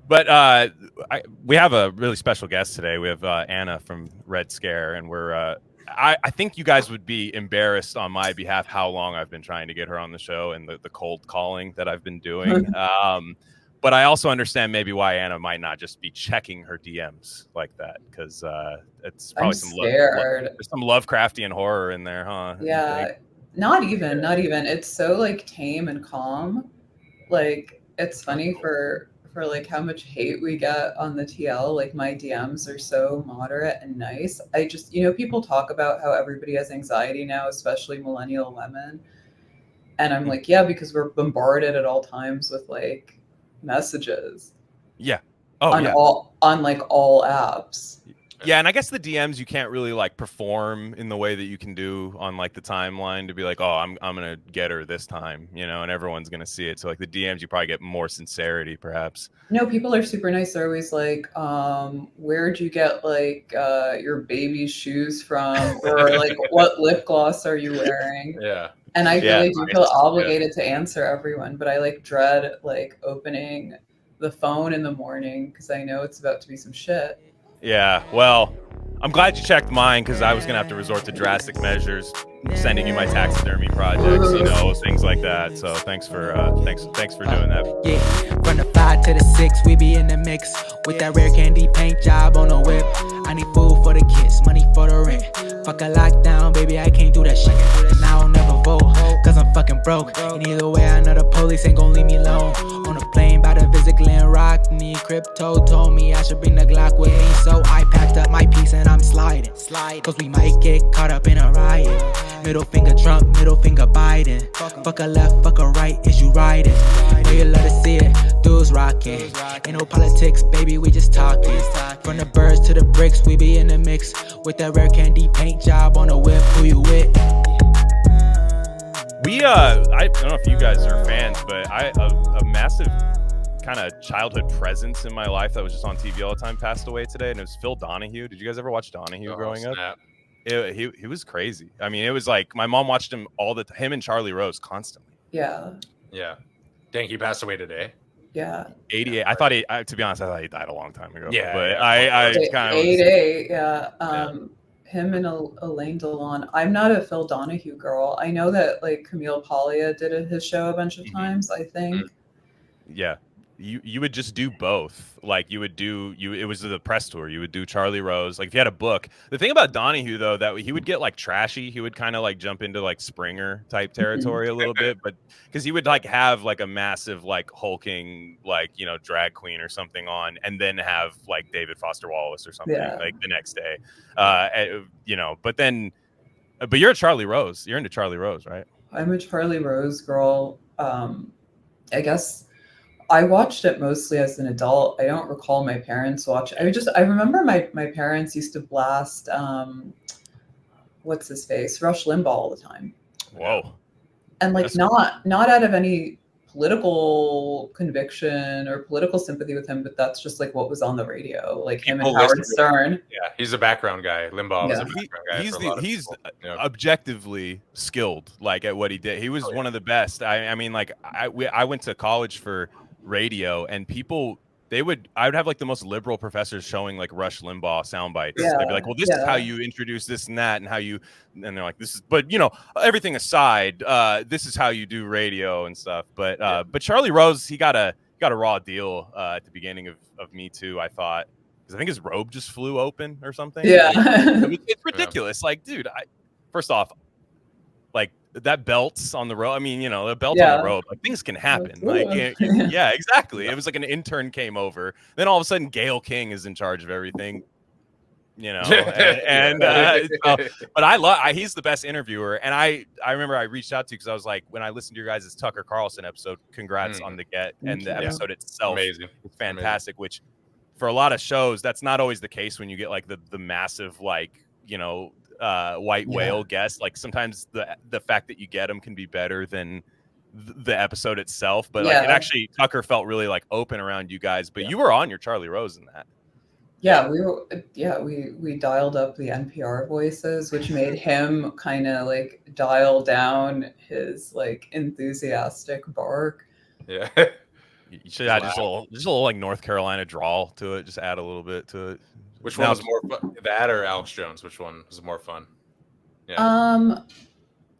But we have a really special guest today. We have Anna from Red Scare, and I think you guys would be embarrassed on my behalf how long I've been trying to get her on the show and the cold calling that I've been doing. But I also understand maybe why Anna might not just be checking her DMs like that, because it's probably I'm scared. there's some Lovecraftian horror in there, huh? Yeah, not even. It's so like tame and calm. Like it's funny for like how much hate we get on the TL. Like my DMs are so moderate and nice. I just, people talk about how everybody has anxiety now, especially millennial women. And I'm like, yeah, because we're bombarded at all times with like messages. Yeah. Oh, on yeah. on like all apps. Yeah, and I guess the DMs you can't really like perform in the way that you can do on like the timeline to be like, oh, I'm gonna get her this time, and everyone's gonna see it. So like the DMs, you probably get more sincerity, perhaps. No, people are super nice. They're always like, where'd you get like your baby's shoes from, or like what lip gloss are you wearing? Yeah. And I really do feel obligated to answer everyone, but I like dread like opening the phone in the morning because I know it's about to be some shit. Yeah, well, I'm glad you checked mine because I was gonna have to resort to drastic measures, sending you my taxidermy projects, things like that. So thanks for doing that. Yeah, from the 5 to the 6, we be in the mix with that rare candy paint job on the whip. I need food for the kids, money for the rent. Fuck a lockdown, baby, I can't do that shit. And I don't never vote, cause I'm fucking broke. And either way, I know the police ain't gon' leave me alone. On a plane, about to visit Glen Rock. Need crypto, told me I should bring the Glock with me. So I packed up my piece and I'm sliding. Cause we might get caught up in a riot. Middle finger Trump, middle finger Biden. Fuck a left, fuck a right, is you riding? Know you love to see it, dudes rocking. Ain't no politics, baby, we just talking. From the birds to the bricks, we be in the mix with that rare candy paint job on the whip. Who you with? I don't know if you guys are fans, but a massive kind of childhood presence in my life that was just on TV all the time passed away today, and it was Phil Donahue. Did you guys ever watch Donahue growing up? He was crazy. I mean, it was like my mom watched him him and Charlie Rose constantly. Yeah. Dang, he passed away today. Yeah. 88. I thought to be honest, I thought he died a long time ago. Yeah. But I kind of 88. Yeah. Him and Alain Delon. I'm not a Phil Donahue girl. I know that like Camille Paglia did his show a bunch of times, I think. Yeah. You would just do both. Like it was the press tour. You would do Charlie Rose. Like if you had a book. The thing about Donahue though, that he would get like trashy. He would kind of like jump into like Springer type territory a little bit, but because he would like have like a massive like hulking like drag queen or something on, and then have like David Foster Wallace or something like the next day. But you're a Charlie Rose. You're into Charlie Rose, right? I'm a Charlie Rose girl. I guess I watched it mostly as an adult. I don't recall my parents watching. I remember my parents used to blast what's his face? Rush Limbaugh all the time. Whoa. And like not out of any political conviction or political sympathy with him, but that's just like what was on the radio, like him and Howard Stern. Yeah, he's a background guy. Limbaugh was a background guy. He's objectively skilled, like at what he did. He was one of the best. I mean, like I went to college for radio, and I would have like the most liberal professors showing like Rush Limbaugh sound bites. They'd be like, well, this is how you introduce this and that, and they're like, this is, but everything aside, this is how you do radio and stuff. But Charlie Rose, he got a raw deal at the beginning of Me Too, I thought, because I think his robe just flew open or something. Yeah. It's ridiculous. Like, dude, first off, like that belt's on the road. I mean, the belt on the road, like things can happen. Like, yeah, exactly. It was like an intern came over. Then all of a sudden, Gayle King is in charge of everything. But he's the best interviewer. And I remember I reached out to you because I was like, when I listened to your guys' Tucker Carlson episode, congrats on the get, and the episode itself is fantastic. Amazing. Which for a lot of shows, that's not always the case when you get like the massive like white whale guest. Like sometimes the fact that you get them can be better than the episode itself, but like it actually, Tucker felt really like open around you guys, but you were on your Charlie Rose in that. We dialed up the NPR voices, which made him kind of like dial down his like enthusiastic bark. You should add just a little like North Carolina drawl to it. Just add a little bit to it. Which one was more fun? That or Alex Jones? Which one was more fun? Yeah.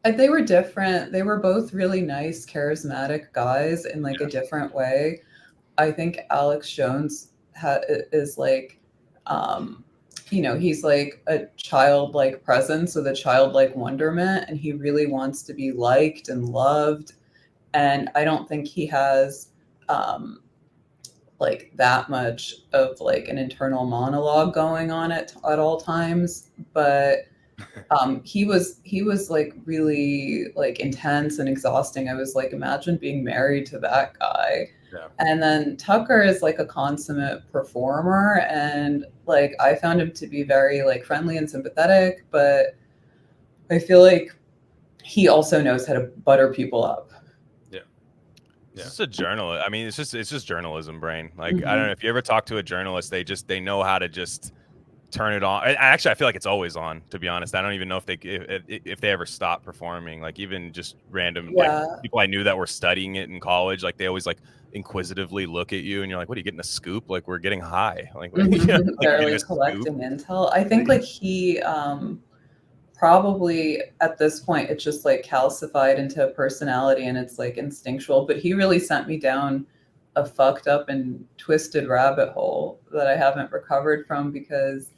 They were different. They were both really nice, charismatic guys in like a different way. I think Alex Jones is like, he's like a childlike presence with a childlike wonderment, and he really wants to be liked and loved. And I don't think he has like that much of like an internal monologue going on at all times, but he was like really like intense and exhausting. I was like, imagine being married to that guy. Yeah. And then Tucker is like a consummate performer, and like I found him to be very like friendly and sympathetic, but I feel like he also knows how to butter people up. It's just a journalist. I mean, it's just journalism brain. Like, I don't know if you ever talk to a journalist, they know how to just turn it on. Actually, I feel like it's always on, to be honest. I don't even know if they ever stop performing. Like, even just random like people I knew that were studying it in college, like they always like inquisitively look at you and you're like, what, are you getting a scoop? Like, we're getting high. Like, they're like collecting intel. I think like he probably at this point it's just like calcified into a personality and it's like instinctual, but he really sent me down a fucked up and twisted rabbit hole that I haven't recovered from, because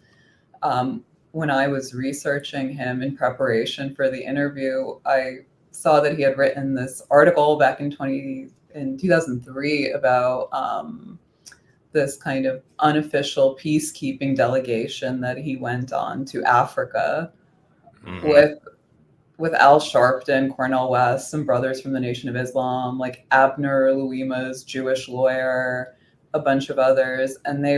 when I was researching him in preparation for the interview, I saw that he had written this article back in 2003 about this kind of unofficial peacekeeping delegation that he went on to Africa with Al Sharpton, Cornel West, some brothers from the Nation of Islam, like Abner Louima's Jewish lawyer, a bunch of others. And they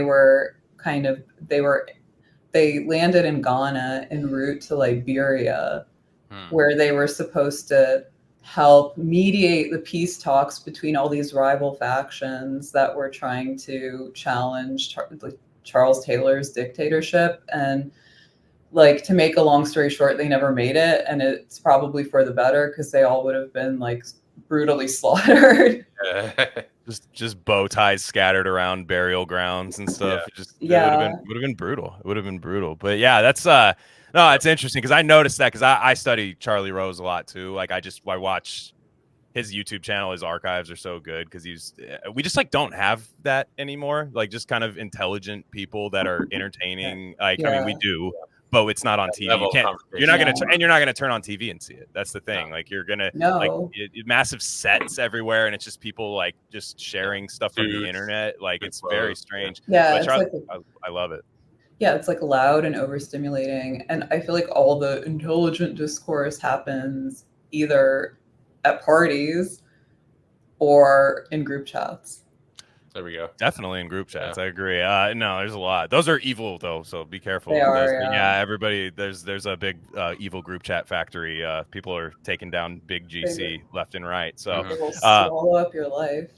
landed in Ghana en route to Liberia, where they were supposed to help mediate the peace talks between all these rival factions that were trying to challenge Charles Taylor's dictatorship. And like, to make a long story short, they never made it, and it's probably for the better because they all would have been like brutally slaughtered. just bow ties scattered around burial grounds and stuff. It would have been brutal. It would have been brutal. But yeah, that's no, it's interesting because I noticed that because I study Charlie Rose a lot too. Like I watch his YouTube channel. His archives are so good because we just like don't have that anymore. Like just kind of intelligent people that are entertaining. Like I mean, we do. But it's not on TV. You're not gonna turn on TV and see it. That's the thing. Like you're gonna like massive sets everywhere, and it's just people like just sharing stuff from the internet. Like it's very strange. Yeah, but Charlie, I love it. Yeah, it's like loud and overstimulating, and I feel like all the intelligent discourse happens either at parties or in group chats. There we go. Definitely in group chats. I agree. No, there's a lot. Those are evil though, so be careful. They are, everybody. There's a big evil group chat factory. People are taking down big GC left and right. So it will swallow up your life.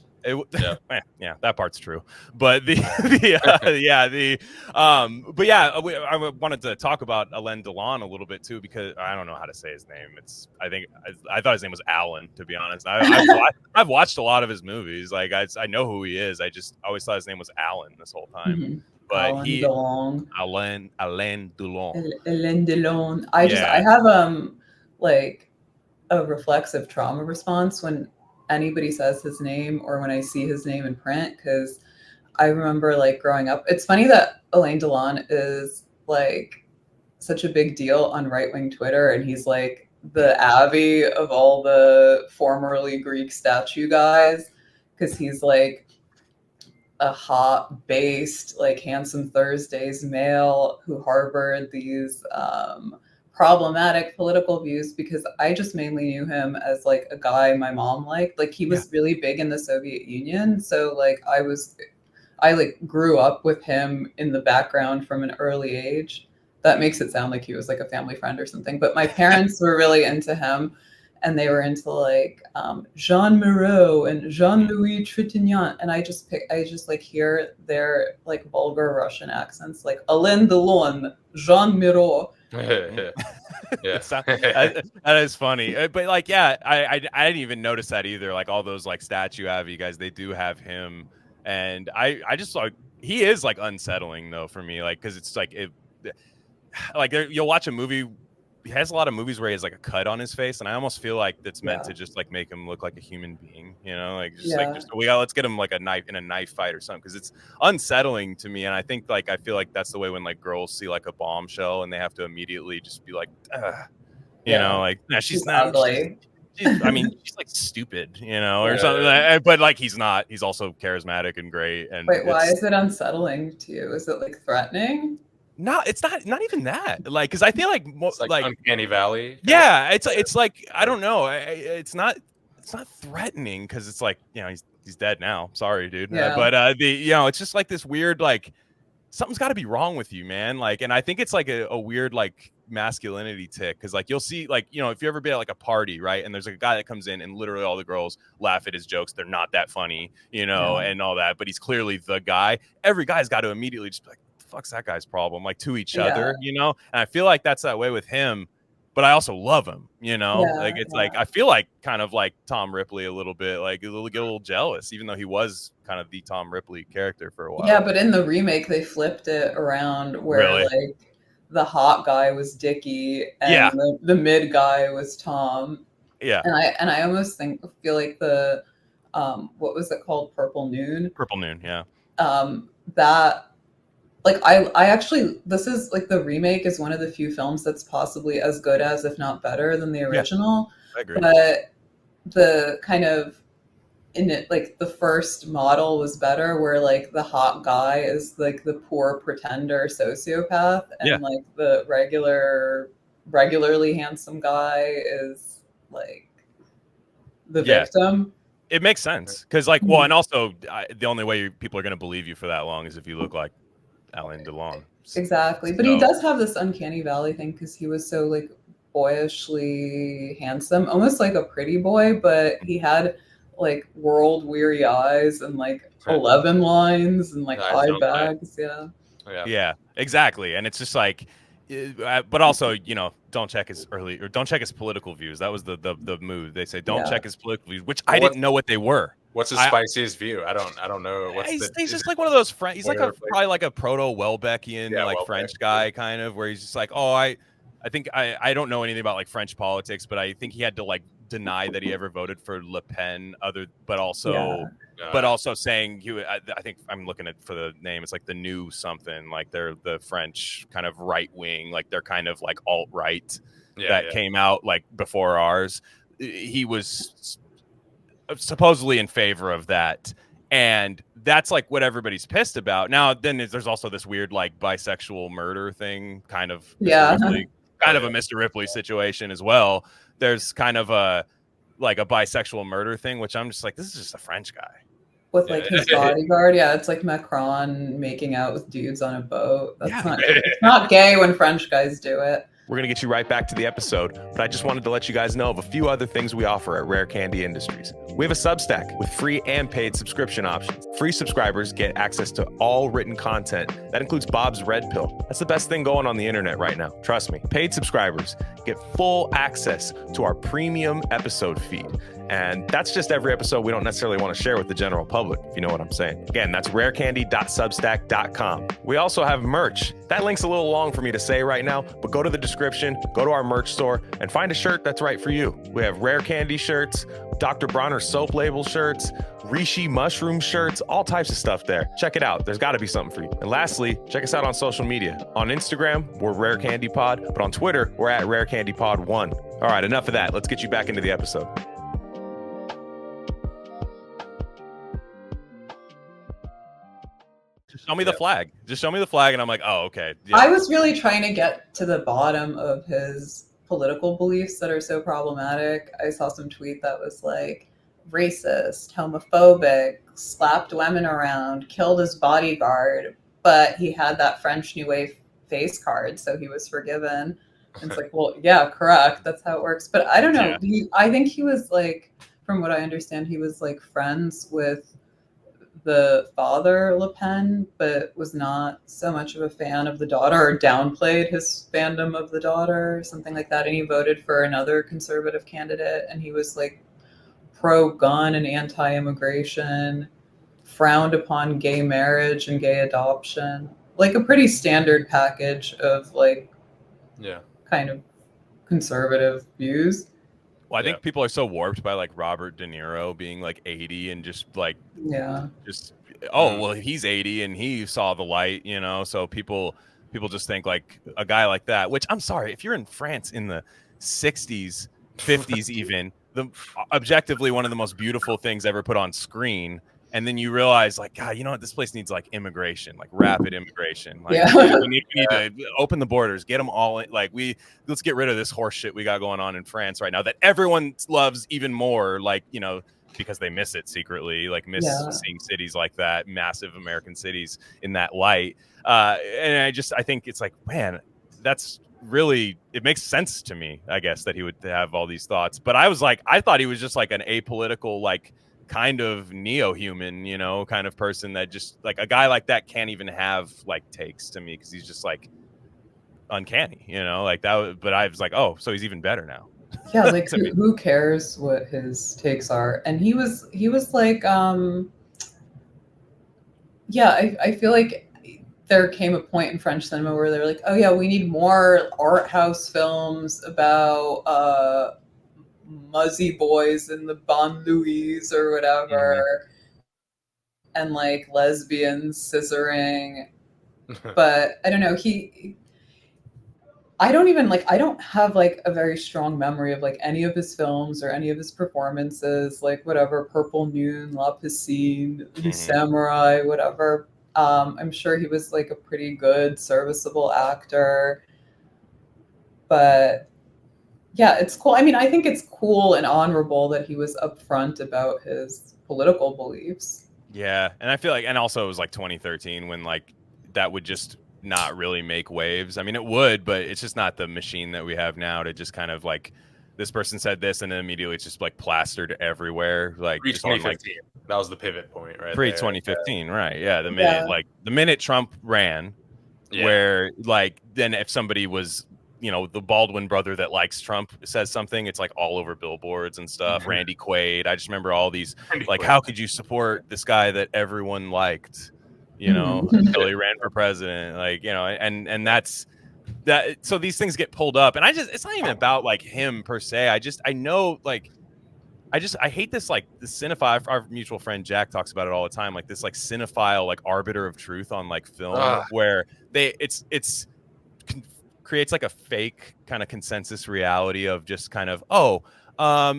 Yeah, that part's true. But I wanted to talk about Alain Delon a little bit too, because I don't know how to say his name. I thought his name was Alan, to be honest. I've watched a lot of his movies. Like I know who he is. I just always thought his name was Alan this whole time. But Alain Delon. Alain Delon. I have like a reflexive trauma response when anybody says his name or when I see his name in print, because I remember like growing up. It's funny that Alain Delon is like such a big deal on right-wing Twitter, and he's like the Abbey of all the formerly Greek statue guys, because he's like a hot-based, like Handsome Thursdays male who harbored these problematic political views, because I just mainly knew him as like a guy my mom liked. Like he was really big in the Soviet Union, so like I like grew up with him in the background from an early age. That makes it sound like he was like a family friend or something, but my parents were really into him, and they were into like Jean Moreau and Jean-Louis Trintignant, and I just like hear their like vulgar Russian accents, like Alain Delon, Jean Moreau. Yeah. That is funny. But like, yeah, I didn't even notice that either. Like all those like stats you have, you guys, they do have him, and I just like he is like unsettling though for me, like because it's like like you'll watch a movie. He has a lot of movies where he has like a cut on his face, and I almost feel like that's meant to just like make him look like a human being, you know, like just let's get him like a knife fight or something, because it's unsettling to me. And I think like I feel like that's the way when like girls see like a bombshell and they have to immediately just be like, you know, like she's not ugly. I mean, she's like stupid, you know, or something. But like he's not. He's also charismatic and great. And wait, why is it unsettling to you? Is it like threatening? No, it's not even that. Like, because I feel like it's like Uncanny Valley. Yeah, it's like I don't know. It's not threatening because it's like, you know, he's dead now. Sorry, dude. But it's just like this weird like something's got to be wrong with you, man. Like, and I think it's like a weird like masculinity tick, because like you'll see like, you know, if you ever been at like a party, right, and there's a guy that comes in and literally all the girls laugh at his jokes, they're not that funny, you know, and all that, but he's clearly the guy. Every guy's got to immediately just be like, fuck's that guy's problem, like to each other, you know. And I feel like that's that way with him, but I also love him, you know. Like it's like I feel like kind of like Tom Ripley a little bit, like get a little jealous, even though he was kind of the Tom Ripley character for a while. Yeah, but in the remake they flipped it around where like the hot guy was Dickie and the mid guy was Tom. Yeah. And I almost feel like the what was it called? Purple Noon, yeah. That like I actually, this is like the remake is one of the few films that's possibly as good as, if not better than the original. I agree. But the kind of in it, like the first model was better, where like the hot guy is like the poor pretender sociopath, and like the regularly handsome guy is like the victim. It makes sense because like, well, and also the only way people are going to believe you for that long is if you look like Alain Delon. Exactly. But he does have this uncanny valley thing because he was so like boyishly handsome, almost like a pretty boy, but he had like world weary eyes and like 11 lines and like eye bags. Yeah, exactly. And it's just like, but also, you know, don't check his political views. That was the move. They say don't check his political views, which I didn't know what they were. What's his spiciest view? I don't know. He's just like one of those French. He's like probably like a proto Welbeckian like French guy kind of, where he's just like, oh, I think I don't know anything about like French politics, but I think he had to like deny that he ever voted for Le Pen, but also saying I think I'm looking for the name. It's like the new something, like they're the French kind of right wing, like they're kind of like alt right came out like before ours. He was supposedly in favor of that, and that's like what everybody's pissed about. Now then there's also this weird like bisexual murder thing, kind of kind of a Mr. Ripley situation as well. There's kind of a bisexual murder thing, which I'm just like, this is just a French guy with like his bodyguard. It's like Macron making out with dudes on a boat. It's not gay when French guys do it. We're going to get you right back to the episode, but I just wanted to let you guys know of a few other things we offer at Rare Candy Industries. We have a Substack with free and paid subscription options. Free subscribers get access to all written content. That includes Bob's Red Pill. That's the best thing going on the internet right now. Trust me. Paid subscribers get full access to our premium episode feed. And that's just every episode we don't necessarily want to share with the general public, if you know what I'm saying. Again, that's rarecandy.substack.com. We also have merch. That link's a little long for me to say right now, but go to the description, go to our merch store, and find a shirt that's right for you. We have Rare Candy shirts, Dr. Bronner soap label shirts, Rishi mushroom shirts, all types of stuff there. Check it out. There's got to be something for you. And lastly, check us out on social media. On Instagram, we're Rare Candy Pod, but on Twitter, we're at Rare Candy Pod 1. All right, enough of that. Let's get you back into the episode. Show me the flag. Just show me the flag, and I'm like, oh, okay. Yeah. I was really trying to get to the bottom of his political beliefs that are so problematic. I saw some tweet that was like racist, homophobic, slapped women around, killed his bodyguard, but he had that French New Wave face card, so he was forgiven. And it's like, well, yeah, correct. That's how it works. But I don't know. I think he was like, from what I understand, he was like friends with the father Le Pen, but was not so much of a fan of the daughter, or downplayed his fandom of the daughter, something like that. And he voted for another conservative candidate, and he was like pro-gun and anti-immigration, frowned upon gay marriage and gay adoption, like a pretty standard package of like kind of conservative views. Well, I think people are so warped by like Robert De Niro being like 80 and just like well, he's 80 and he saw the light, you know, so people just think like a guy like that, which I'm sorry, if you're in France in the 60s, 50s even, the objectively one of the most beautiful things ever put on screen, and then you realize like, God, you know what, this place needs like immigration, like rapid immigration, like we need to open the borders, get them all in, like let's get rid of this horse shit we got going on in France right now that everyone loves even more, like, you know, because they miss it secretly, like seeing cities like that, massive American cities in that light. And I think it's like, man, that's really, it makes sense to me, I guess, that he would have all these thoughts. But I thought he was just like an apolitical, like kind of neo-human, you know, kind of person that just like a guy like that can't even have like takes to me because he's just like uncanny, you know, like that. But I was like, oh, so he's even better now. Yeah, like who cares what his takes are? And he was like, I feel like there came a point in French cinema where they were like, oh yeah, we need more art house films about muzzy boys in the banlieues or whatever, and like lesbians scissoring. But I don't know, I don't have like a very strong memory of like any of his films or any of his performances, like whatever, Purple Moon, La Piscine, Samurai, whatever. I'm sure he was like a pretty good, serviceable actor. But yeah, it's cool. I mean, I think it's cool and honorable that he was upfront about his political beliefs. Yeah, and I feel like, and also it was like 2013 when like that would just not really make waves. I mean, it would, but it's just not the machine that we have now to just kind of like, this person said this and then immediately it's just like plastered everywhere. Like pre-2015, that was the pivot point, right? Pre-2015, right? Yeah, the minute Trump ran, where like then if somebody was, you know, the Baldwin brother that likes Trump says something, it's like all over billboards and stuff. Randy Quaid, I just remember all these like, how could you support this guy that everyone liked, you know, until he ran for president, like, you know, and that's that. So these things get pulled up, and it's not even about like him per se. I know like I hate this, like the cinephile. Our mutual friend Jack talks about it all the time, like this like cinephile like arbiter of truth on like film, where it's creates like a fake kind of consensus reality of just kind of,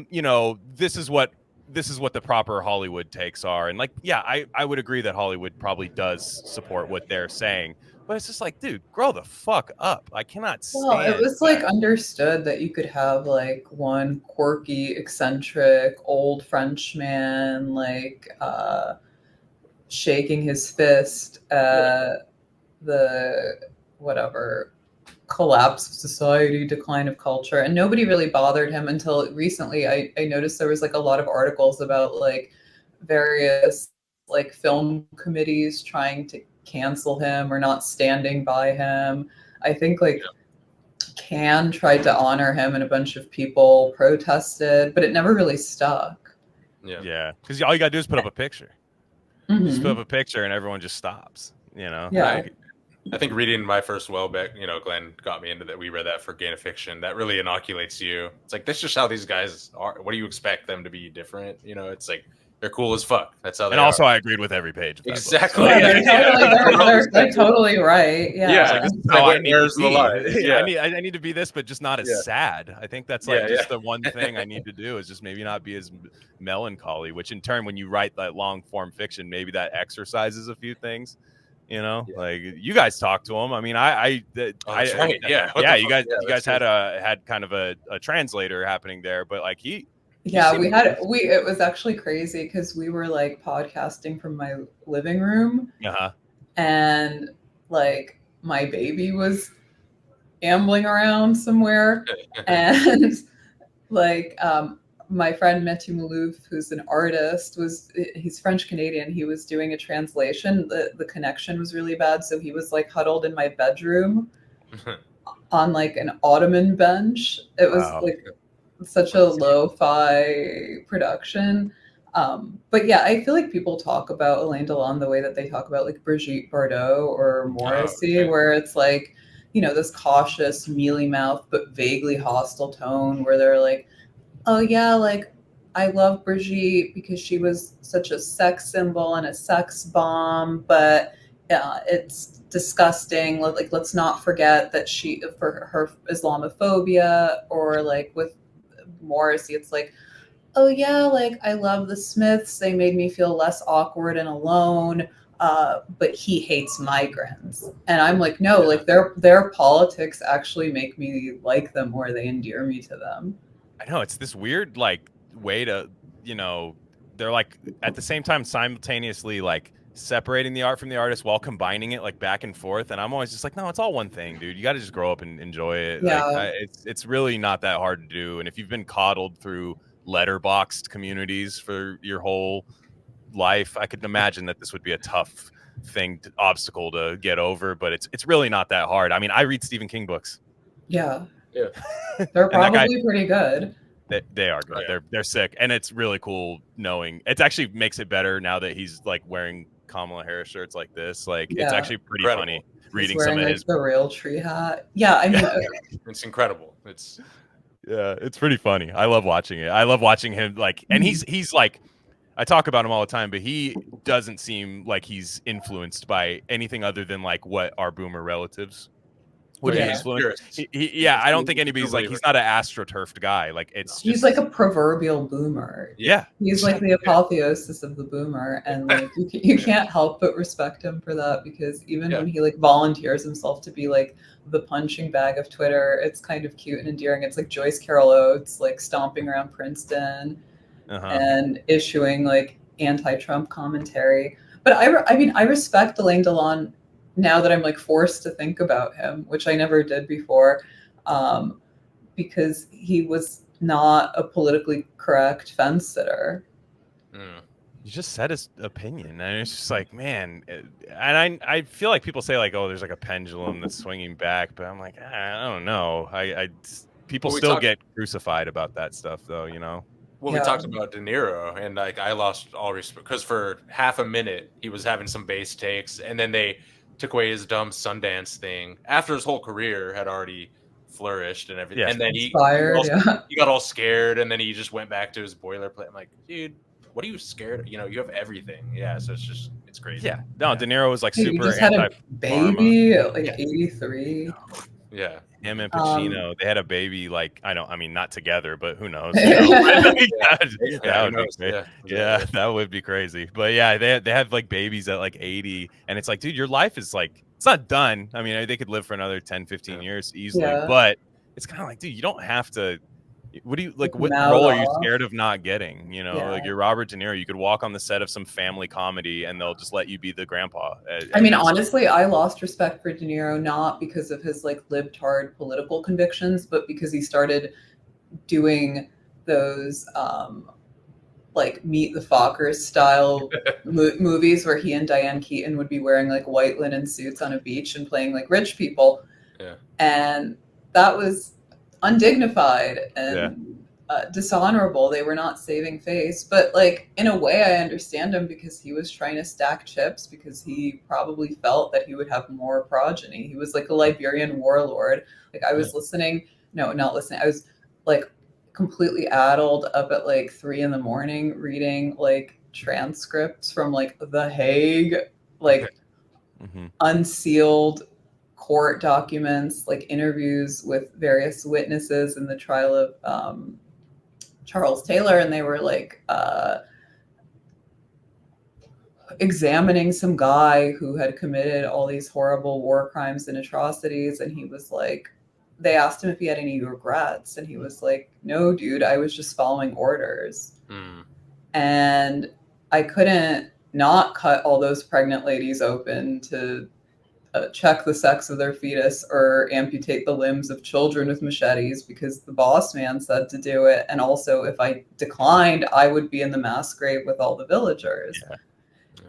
you know, this is what the proper Hollywood takes are. And like, yeah, I would agree that Hollywood probably does support what they're saying, but it's just like, dude, grow the fuck up. I cannot stand. Well, it was like understood that you could have like one quirky, eccentric old Frenchman, like shaking his fist at the whatever collapse of society, decline of culture, and nobody really bothered him until recently. I noticed there was like a lot of articles about like various like film committees trying to cancel him or not standing by him. I think like Cannes tried to honor him and a bunch of people protested, but it never really stuck. Yeah, because all you gotta do is put up a picture. Just put up a picture and everyone just stops, you know. I think reading my first Welbeck, you know, Glenn got me into that. We read that for Gain of Fiction. That really inoculates you. It's like, that's just how these guys are. What do you expect them to be different? You know, it's like, they're cool as fuck. That's how they are. And also, I agreed with every page. Exactly. They're totally right. Yeah. I need to be this, but just not as sad. I think that's like just the one thing I need to do is just maybe not be as melancholy, which in turn, when you write that long form fiction, maybe that exercises a few things. You know, like you guys talked to him. I mean, you guys had kind of a translator happening there, but like it was actually crazy because we were like podcasting from my living room, and like my baby was ambling around somewhere, and like my friend Mathieu Malouf, who's an artist, he's French Canadian. He was doing a translation. The connection was really bad, so he was like huddled in my bedroom on like an ottoman bench. It was like such a lo-fi production. But yeah, I feel like people talk about Alain Delon the way that they talk about like Brigitte Bardot or Morrissey, where it's like, you know, this cautious, mealy mouth but vaguely hostile tone where they're like, oh yeah, like I love Brigitte because she was such a sex symbol and a sex bomb, but it's disgusting. Like, let's not forget that she, for her Islamophobia. Or like with Morrissey, it's like, oh yeah, like I love the Smiths. They made me feel less awkward and alone. But he hates migrants. And I'm like, no, like their politics actually make me like them more. They endear me to them. I know, it's this weird like way to, you know, they're like at the same time simultaneously like separating the art from the artist while combining it like back and forth. And I'm always just like, no, it's all one thing, dude. You got to just grow up and enjoy it. Yeah. Like, it's really not that hard to do. And if you've been coddled through letterboxed communities for your whole life, I could imagine that this would be a tough obstacle to get over. But it's really not that hard. I mean, I read Stephen King books. Yeah. Yeah. They're probably pretty good. They are good. They're sick, and it's really cool knowing. It actually makes it better now that he's like wearing Kamala Harris shirts like this. Like it's actually pretty funny reading some of his the real tree hat. Yeah, I mean, it's incredible. It's pretty funny. I love watching it. I love watching him like, and he's like, I talk about him all the time, but he doesn't seem like he's influenced by anything other than like what our boomer relatives would be influenced. I don't think anybody's like, he's not an astroturfed guy. Like he's like a proverbial boomer. Yeah, he's like the apotheosis of the boomer, and like you can't help but respect him for that, because even when he like volunteers himself to be like the punching bag of Twitter, it's kind of cute and endearing. It's like Joyce Carol Oates like stomping around Princeton and issuing like anti-Trump commentary. But I mean, I respect Alain Delon now that I'm like forced to think about him, which I never did before, because he was not a politically correct fence sitter. He just said his opinion, and it's just like, man. And I feel like people say like, oh, there's like a pendulum that's swinging back, but I'm like, I don't know. People still get crucified about that stuff, though, you know. Well, we talked about De Niro, and like I lost all respect because for half a minute he was having some base takes, and then they took away his dumb Sundance thing after his whole career had already flourished and everything. And then he got all scared, and then he just went back to his boilerplate. I'm like, dude, what are you scared of? You know, you have everything. Yeah, so it's crazy. Yeah, no, De Niro was like super. He just had a baby at like 83. Yeah. Him and Pacino, they had a baby. Like, I mean, not together, but who knows? You know? That would be crazy. But yeah, they have like babies at like 80, and it's like, dude, your life is like, it's not done. I mean, they could live for another 10, 15 years easily, but it's kind of like, dude, you don't have to. What do you like? What role are you scared of not getting? You know, like you're Robert De Niro. You could walk on the set of some family comedy, and they'll just let you be the grandpa. I mean, honestly, I lost respect for De Niro not because of his like libtard political convictions, but because he started doing those like Meet the Fockers style movies where he and Diane Keaton would be wearing like white linen suits on a beach and playing like rich people. Yeah, and that was undignified and dishonorable. They were not saving face, but like in a way I understand him, because he was trying to stack chips, because he probably felt that he would have more progeny. He was like a Liberian warlord. Like I was I was like completely addled up at like 3 a.m. reading like transcripts from like The Hague, like unsealed court documents, like interviews with various witnesses in the trial of Charles Taylor, and they were like examining some guy who had committed all these horrible war crimes and atrocities, and he was like, they asked him if he had any regrets, and he was like, no, dude, I was just following orders. And I couldn't not cut all those pregnant ladies open to check the sex of their fetus or amputate the limbs of children with machetes because the boss man said to do it. And also, if I declined, I would be in the mass grave with all the villagers. Yeah.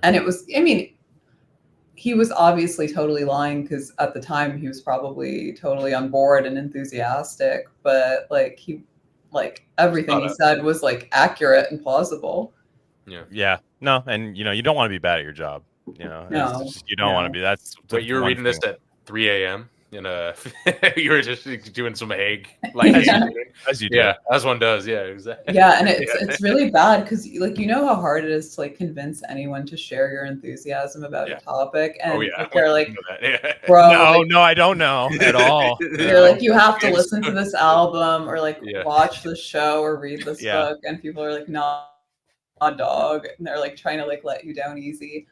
And it was, I mean, he was obviously totally lying because at the time he was probably totally on board and enthusiastic, but like everything he said was like accurate and plausible. Yeah. No, and you don't want to be bad at your job. No, you don't want to be. That's wait. You were reading this at 3 a.m. You were just doing some egg, as you do. Yeah, as one does. Yeah, exactly. Yeah, and it's really bad because how hard it is to like convince anyone to share your enthusiasm about a topic, and they're like, bro, no, I don't know at all. You're like, you have to listen to this album or like watch this show or read this book, and people are like, nah, dog, and they're like trying to like let you down easy,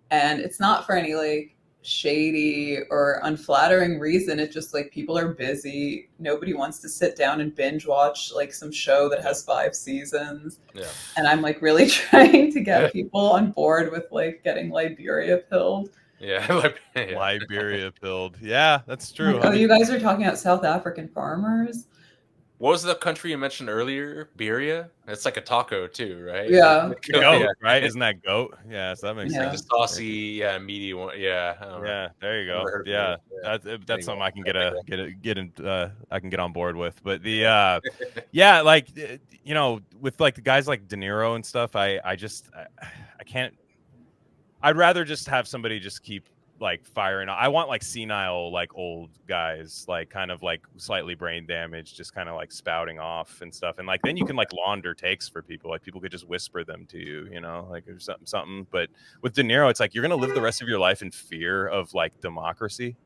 and it's not for any like shady or unflattering reason. It's just like people are busy. Nobody wants to sit down and binge watch like some show that has 5 seasons. Yeah. And I'm like really trying to get people on board with like getting Liberia pilled. Yeah. Liberia pilled. Yeah, that's true. Like, you guys are talking about South African farmers. What was the country you mentioned earlier? Beria? It's like a taco too, right? Yeah. Goat, right? Isn't that goat? Yeah, so that makes sense. Like the saucy, meaty one. Yeah. Yeah, there you go. Yeah. That's something I can I can get on board with. But the yeah, like with like the guys like De Niro and stuff, I can't. I'd rather just have somebody just keep like firing. I want like senile, like old guys, like kind of like slightly brain damaged, just kind of like spouting off and stuff. And like then you can like launder takes for people. Like people could just whisper them to you, like or something. But with De Niro, it's like you're gonna live the rest of your life in fear of like democracy.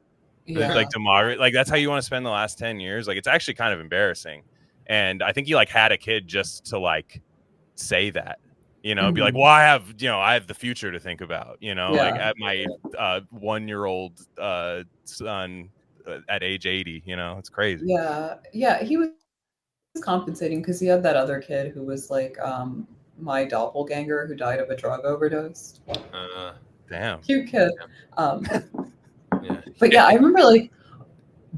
Yeah. Like that's how you want to spend the last 10 years. Like it's actually kind of embarrassing. And I think he like had a kid just to like say that. Be like, well, I have the future to think about, like at my 1-year-old son at age 80, it's crazy. Yeah. He was compensating because he had that other kid who was like my doppelganger who died of a drug overdose. Damn. Cute kid. But yeah, I remember like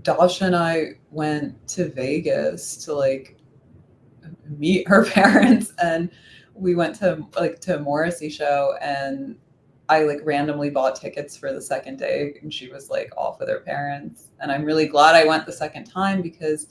Dasha and I went to Vegas to like meet her parents, and we went to a Morrissey show, and I like randomly bought tickets for the second day, and she was like off with her parents. And I'm really glad I went the second time because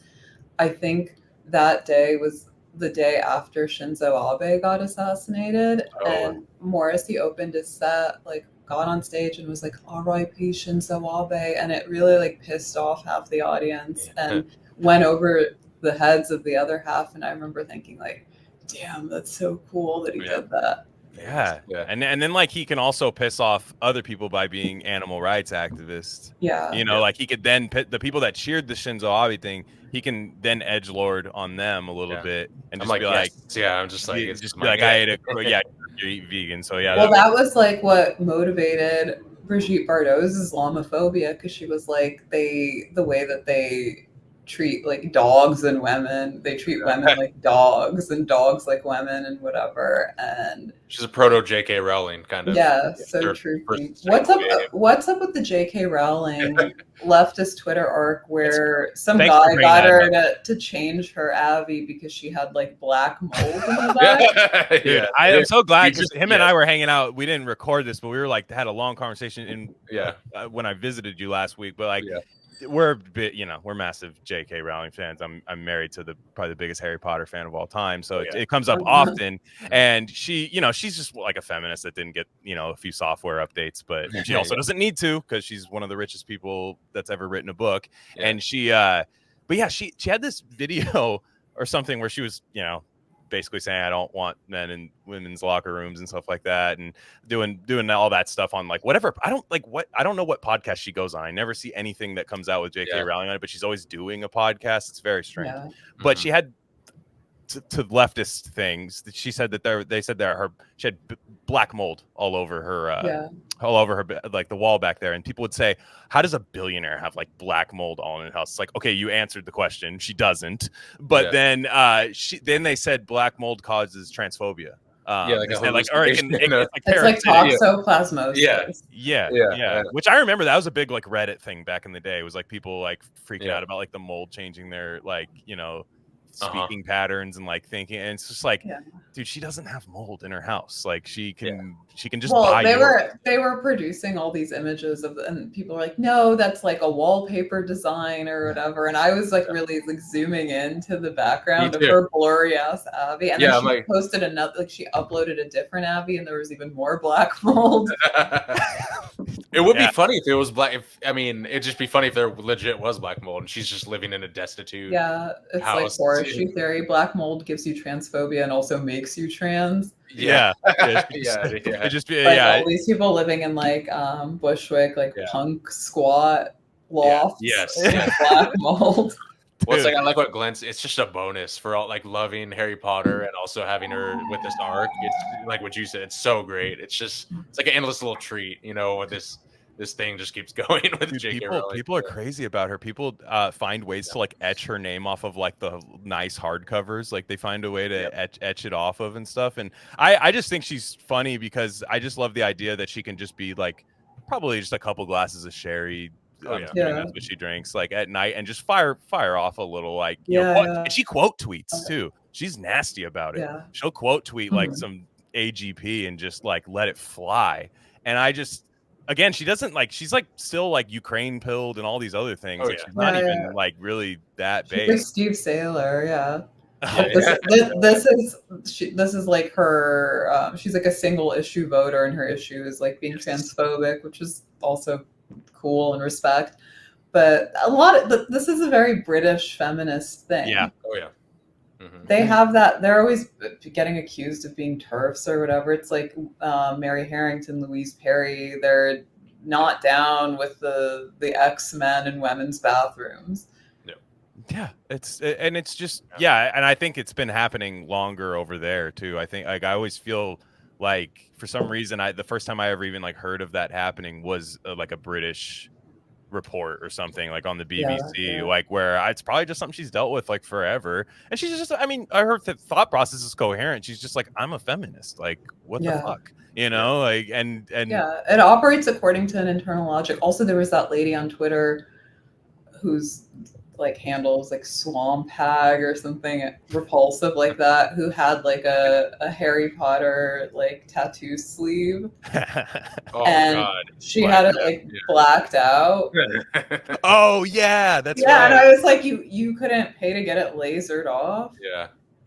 I think that day was the day after Shinzo Abe got assassinated. And Morrissey opened his set, like got on stage and was like, R.I.P. Shinzo Abe. And it really like pissed off half the audience and went over the heads of the other half. And I remember thinking like, damn, that's so cool that he did that. Yeah. And then like he can also piss off other people by being animal rights activists. Yeah. Like he could then pit the people that cheered the Shinzo Abe thing, he can then edgelord on them a little bit and just be like, I'm just like, it's just be like, I ate it. Yeah, you eat vegan. So yeah. Well, that was like what motivated Brigitte Bardot's Islamophobia, because she was like, the way that they treat like dogs and women, they treat women like dogs and dogs like women and whatever. And she's a proto J.K. Rowling kind of. Yeah, so true. What's up with the J.K. Rowling leftist Twitter arc where some guy got her to change her Abby because she had like black mold in her back? Dude, I'm so glad because him and I were hanging out. We didn't record this, but we were like had a long conversation when I visited you last week. But like. We're a bit, we're massive J.K. Rowling fans. I'm married to probably the biggest Harry Potter fan of all time, so it comes up often. And she, she's just like a feminist that didn't get, a few software updates, but she also doesn't need to because she's one of the richest people that's ever written a book. And she, but yeah, she had this video or something where she was, basically saying I don't want men in women's locker rooms and stuff like that, and doing all that stuff on like whatever. I don't know what podcast she goes on. I never see anything that comes out with J.K. Rowling on it, but she's always doing a podcast. It's very strange. Yeah. But she had to leftist things. She said that she had black mold all over her like the wall back there, and people would say, how does a billionaire have like black mold all in his house? It's like, okay, you answered the question. She doesn't. But then they said black mold causes transphobia. like a or it can, hallucination. it's like It's like parasitic. toxoplasmosis. Yeah. Which I remember that was a big like Reddit thing back in the day. It was like people like freaking out about like the mold changing their like, you know, speaking patterns and like thinking, and it's just like, dude, she doesn't have mold in her house. Like she can just buy they were producing all these images of, and people were like, no, that's like a wallpaper design or whatever. And I was like really like zooming into the background of her blurry ass Abby. And then she posted another, like she uploaded a different Abby and there was even more black mold. It would be funny if it was black. It'd just be funny if there legit was black mold and she's just living in a destitute it's house. Like horseshoe theory. Black mold gives you transphobia and also makes you trans. It just be like all these people living in like Bushwick, like punk squat lofts. Black mold. Well, it's like I like what Glenn's. It's just a bonus for all like loving Harry Potter and also having her with this arc. It's like what you said. It's so great. It's like an endless little treat, you know. With this thing just keeps going with J.K. Rowling. People are crazy about her. People find ways to like etch her name off of like the nice hardcovers. Like they find a way to etch it off of and stuff. And I just think she's funny because I just love the idea that she can just be like probably just a couple glasses of sherry. That's what she drinks like at night and just fire off a little like and she quote tweets too. She's nasty about it. She'll quote tweet like some AGP and just like let it fly. And I just again, she doesn't like she's like still like Ukraine pilled and all these other things. Like, she's not even like really that big. Like Steve Saylor, This is like her. She's like a single issue voter, and her issue is like being transphobic, which is also cool and respect. But this is a very British feminist thing. They have that. They're always getting accused of being TERFs or whatever. It's like Mary Harrington, Louise Perry. They're not down with the X-Men in women's bathrooms. And I think it's been happening longer over there too. I think like I always feel like for some reason the first time I ever even like heard of that happening was like a British report or something like on the BBC, like where it's probably just something she's dealt with like forever. And she's just, I mean, her thought process is coherent. She's just like, I'm a feminist. Like, what the fuck, you know? Like, and it operates according to an internal logic. Also, there was that lady on Twitter who's like handles like Swamp Hag or something repulsive like that, who had like a Harry Potter like tattoo sleeve. She had it like blacked out. That's right. And I was like, you couldn't pay to get it lasered off.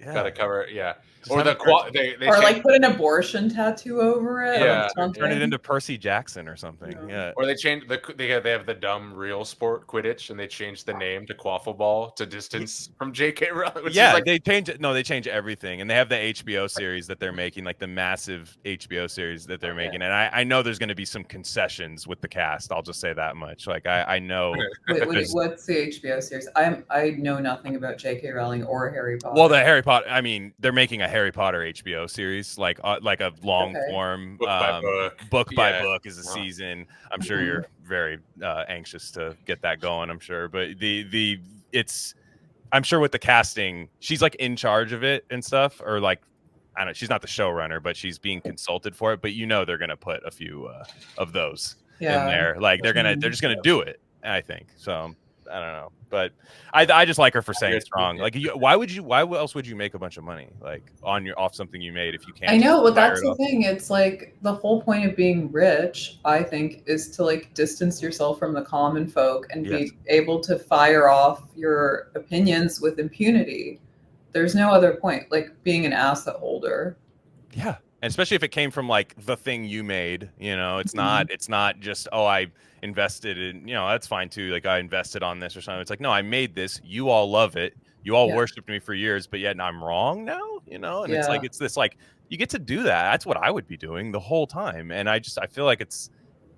Gotta cover it. Or like put an abortion tattoo over it. Turn it into Percy Jackson or something. Or they changed they have the dumb real sport Quidditch and they changed the name to Quaffle Ball to distance from J.K. Rowling. They change it. No, they change everything, and they have the HBO series that they're making, like the massive HBO series that they're making. And I know there's going to be some concessions with the cast. I'll just say that much. Like I know. What's the HBO series? I know nothing about J.K. Rowling or Harry Potter. Well, the Harry Potter. I mean, they're making a Harry Potter HBO series, like a long form book by book is a season. I'm sure you're very anxious to get that going. I'm sure, but I'm sure with the casting, she's like in charge of it and stuff, or like I don't know. She's not the showrunner, but she's being consulted for it. But you know, they're gonna put a few of those in there. Like they're just gonna do it. I think so. I don't know, but I just like her for saying strong. Like, why else would you make a bunch of money like off something you made if you can't? I know, but that's the thing. It's like the whole point of being rich, I think, is to like distance yourself from the common folk and be able to fire off your opinions with impunity. There's no other point, like being an asset holder. Yeah. And especially if it came from like the thing you made, you know, it's not just, I invested in, you know, that's fine too. Like I invested on this or something. It's like, no, I made this. You all love it. You all worshipped me for years, but yet I'm wrong now, you know? And it's like, it's this like, you get to do that. That's what I would be doing the whole time. And I feel like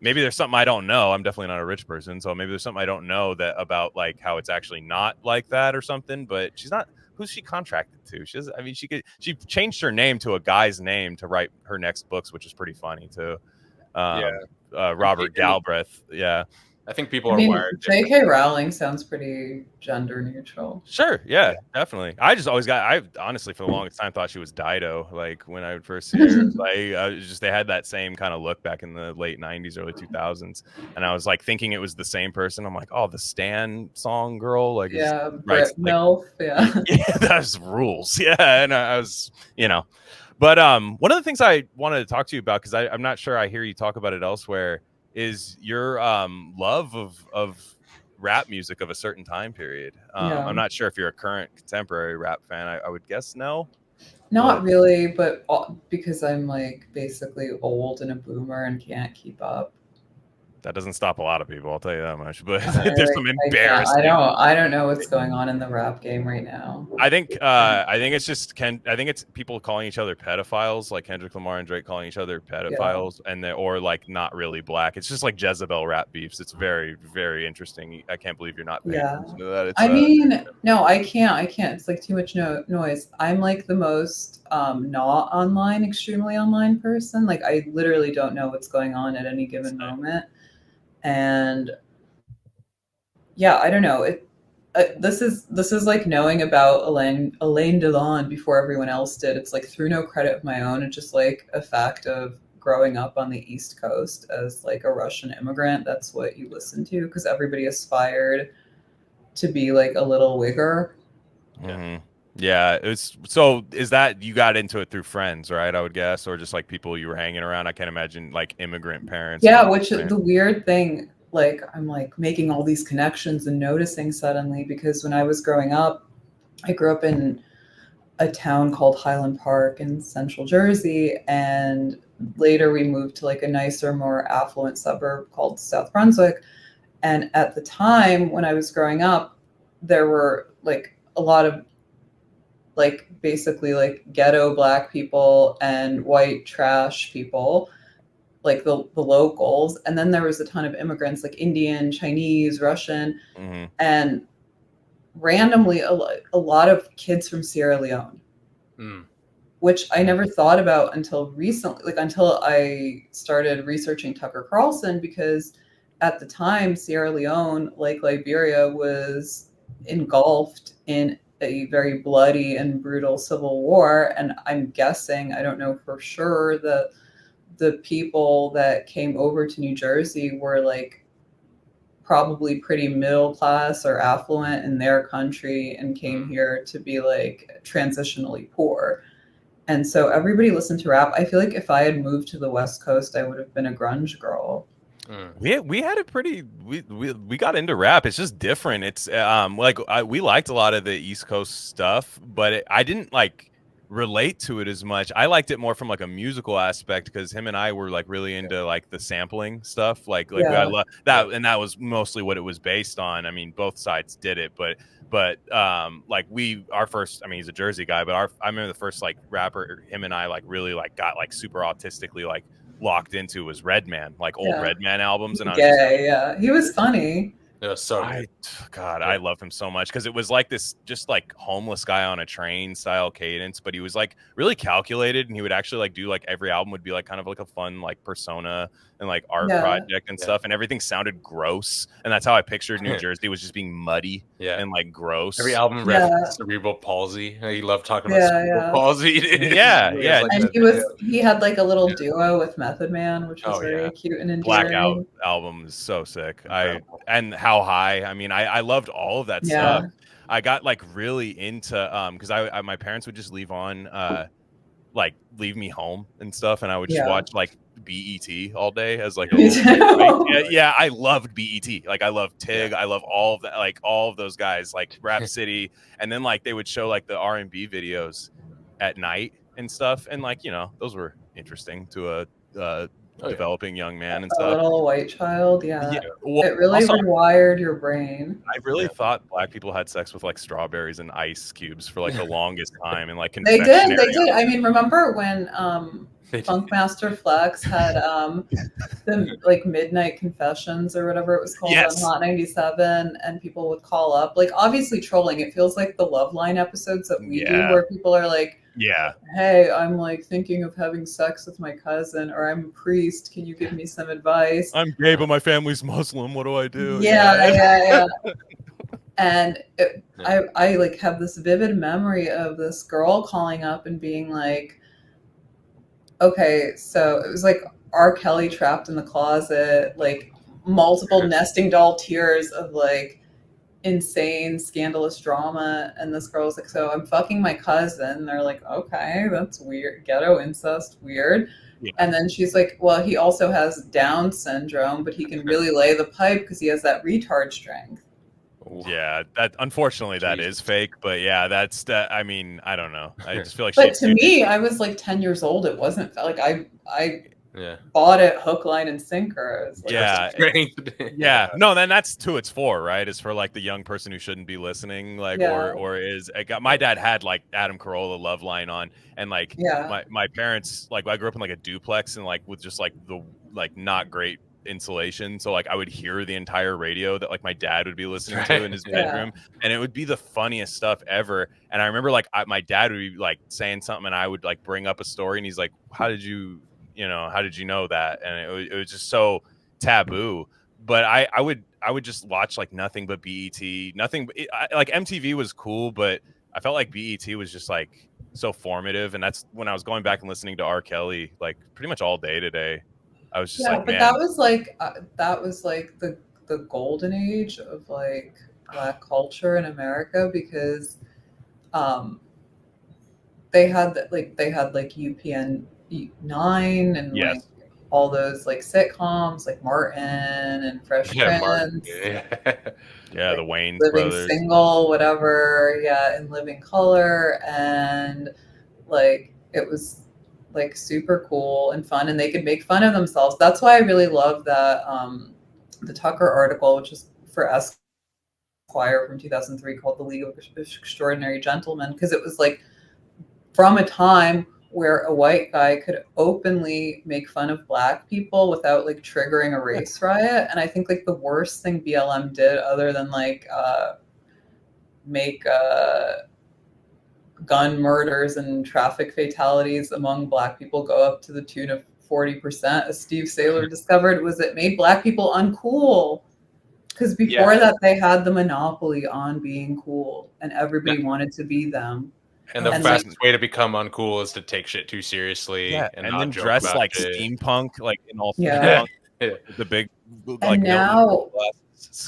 maybe there's something I don't know. I'm definitely not a rich person. So maybe there's something I don't know that about like how it's actually not like that or something, but she's not. Who's she contracted to? She changed her name to a guy's name to write her next books, which is pretty funny too. Robert Galbraith. Yeah. I think people I are mean, wired. J.K. Rowling sounds pretty gender neutral. Sure, yeah, definitely. I just always I honestly for the longest time thought she was Dido. Like when I would first see her, like I was just they had that same kind of look back in the late '90s, early 2000s, and I was like thinking it was the same person. I'm like, oh, the Stan song girl, like is Yeah, writes Brit like MILF, yeah. yeah, that's rules. Yeah, and I was but one of the things I wanted to talk to you about because I'm not sure I hear you talk about it elsewhere is your love of rap music of a certain time period. Yeah. I'm not sure if you're a current contemporary rap fan. I would guess no. Not really, but because I'm like basically old and a boomer and can't keep up. That doesn't stop a lot of people, I'll tell you that much. But I there's some embarrassing. I don't know what's going on in the rap game right now. I think it's just I think it's people calling each other pedophiles, like Kendrick Lamar and Drake calling each other pedophiles, and or like not really black. It's just like Jezebel rap beefs. It's very, very interesting. I can't believe you're not paying attention to that. It's, I mean, no, I can't. It's like too much noise. I'm like the most not online, extremely online person. Like I literally don't know what's going on at any given moment. And yeah, I don't know. This is like knowing about Alain Delon before everyone else did. It's like through no credit of my own. It's just like a fact of growing up on the East Coast as like a Russian immigrant. That's what you listen to because everybody aspired to be like a little wigger. Mm-hmm. Yeah, it's so. Is that you got into it through friends, right? I would guess, or just like people you were hanging around. I can't imagine like immigrant parents. Yeah, which the weird thing. Like I'm like making all these connections and noticing suddenly because when I was growing up, I grew up in a town called Highland Park in central Jersey, and later we moved to like a nicer, more affluent suburb called South Brunswick. And at the time when I was growing up, there were like a lot of like basically like ghetto black people and white trash people, like the locals. And then there was a ton of immigrants like Indian, Chinese, Russian, and randomly a lot of kids from Sierra Leone, which I never thought about until recently, like until I started researching Tucker Carlson, because at the time Sierra Leone, like Liberia, was engulfed in a very bloody and brutal civil war. And I'm guessing, I don't know for sure, that the people that came over to New Jersey were like probably pretty middle class or affluent in their country and came here to be like transitionally poor. And so everybody listened to rap. I feel like if I had moved to the West Coast, I would have been a grunge girl. We had a pretty we got into rap. It's just different. It's we liked a lot of the East Coast stuff, but I didn't like relate to it as much. I liked it more from like a musical aspect because him and I were like really into like the sampling stuff. I love that, and that was mostly what it was based on. I mean, both sides did it, but like our first. I mean, he's a Jersey guy, but I remember the first like rapper him and I like really like got like super autistically like locked into was Redman, like old Redman albums, and he was funny. It was so God, I love him so much because it was like this just like homeless guy on a train style cadence, but he was like really calculated, and he would actually like do like every album would be like kind of like a fun like persona and like art project and stuff, and everything sounded gross, and that's how I pictured New Jersey was just being muddy and like gross. Every album referenced cerebral palsy. He loved talking about cerebral palsy. And he had like a little duo with Method Man, which was very cute and endearing. Blackout album is so sick. And How High. I mean, I loved all of that stuff. I got like really into because I my parents would just leave like leave me home and stuff, and I would just watch like BET all day as like I loved BET. Like I loved Tig. I love all of that, like all of those guys, like Rap City, and then like they would show like the R&B videos at night and stuff, and like those were interesting to a developing young man and stuff. A little white child, Well, it really rewired your brain. I really thought black people had sex with like strawberries and ice cubes for like the longest time, and like they did. I mean, remember when Funkmaster Flex had the like Midnight Confessions or whatever it was called on Hot 97, and people would call up, like obviously trolling. It feels like the Love Line episodes that we do, where people are like Yeah. hey, I'm like thinking of having sex with my cousin, or I'm a priest. Can you give me some advice? I'm gay, but my family's Muslim. What do I do? Yeah. And Yeah. I like have this vivid memory of this girl calling up and being like, okay, so it was like R. Kelly trapped in the closet, like multiple nesting doll tears of like insane scandalous drama. And this girl was like, so I'm fucking my cousin. They're like, okay, that's weird. Ghetto incest, weird. Yeah. And then she's like, well, he also has Down syndrome, but he can really lay the pipe because he has that retard strength. Yeah, that unfortunately that is fake, but yeah, that's that. I mean, I don't know. I just feel like. But to me, I was like 10 years old. It wasn't like I bought it hook, line, and sinker. Like, yeah. No, then that's who it's for, right? It's for like the young person who shouldn't be listening, like or is. My dad had like Adam Carolla Love Line on, and like my parents, like I grew up in like a duplex and like with just like the like not great insulation, so like I would hear the entire radio that like my dad would be listening to in his bedroom, and it would be the funniest stuff ever. And I remember like my dad would be like saying something, and I would like bring up a story, and he's like, how did you know that? And it was just so taboo. But I would just watch like nothing but BET, like MTV was cool, but I felt like BET was just like so formative. And that's when I was going back and listening to R. Kelly like pretty much all day today. I was just like, but man, that was like the golden age of like Black culture in America, because they had like UPN 9 and like all those like sitcoms like Martin and Fresh Prince. The Wayans Living Brothers. Single, whatever, and Living Color, and like it was like super cool and fun, and they could make fun of themselves. That's why I really love that the Tucker article, which is for Esquire from 2003, called The League of Extraordinary Gentlemen, because it was like from a time where a white guy could openly make fun of Black people without like triggering a race riot. And I think like the worst thing BLM did, other than like make gun murders and traffic fatalities among Black people go up to the tune of 40%, as Steve Saylor discovered, was it made Black people uncool. Because before that, they had the monopoly on being cool, and everybody wanted to be them. And the fastest way to become uncool is to take shit too seriously, and not then joke dress about like shit. Steampunk, like in all steampunk, the big like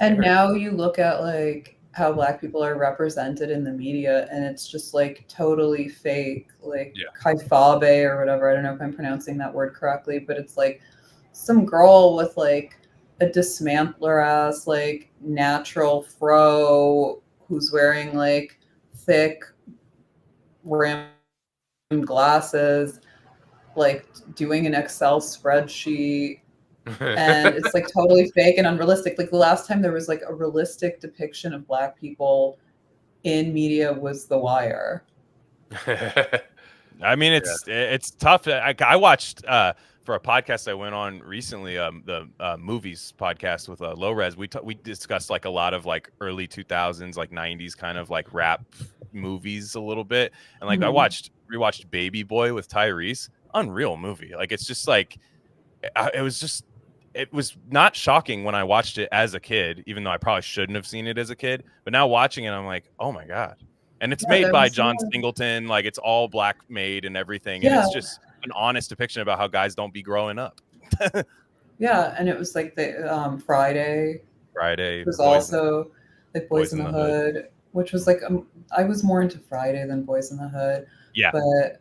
and now you look at like how Black people are represented in the media, and it's just like totally fake, like kaifabe or whatever. I don't know if I'm pronouncing that word correctly, but it's like some girl with like a dismantler ass like natural fro who's wearing like thick rimmed glasses, like doing an Excel spreadsheet. And it's like totally fake and unrealistic. Like the last time there was like a realistic depiction of Black people in media was The Wire. I mean, it's tough. I watched for a podcast I went on recently, the movies podcast with Low Res. We discussed like a lot of like early 2000s, like 90s kind of like rap movies a little bit, and like I rewatched Baby Boy with Tyrese. Unreal movie. Like it's just like it was not shocking when I watched it as a kid, even though I probably shouldn't have seen it as a kid. But now watching it, I'm like, oh my God. And it's made by John Singleton. Like it's all Black made and everything. And it's just an honest depiction about how guys don't be growing up. And it was like the Friday. It was also like Boys in the Hood, which was like I was more into Friday than Boys in the Hood. Yeah. But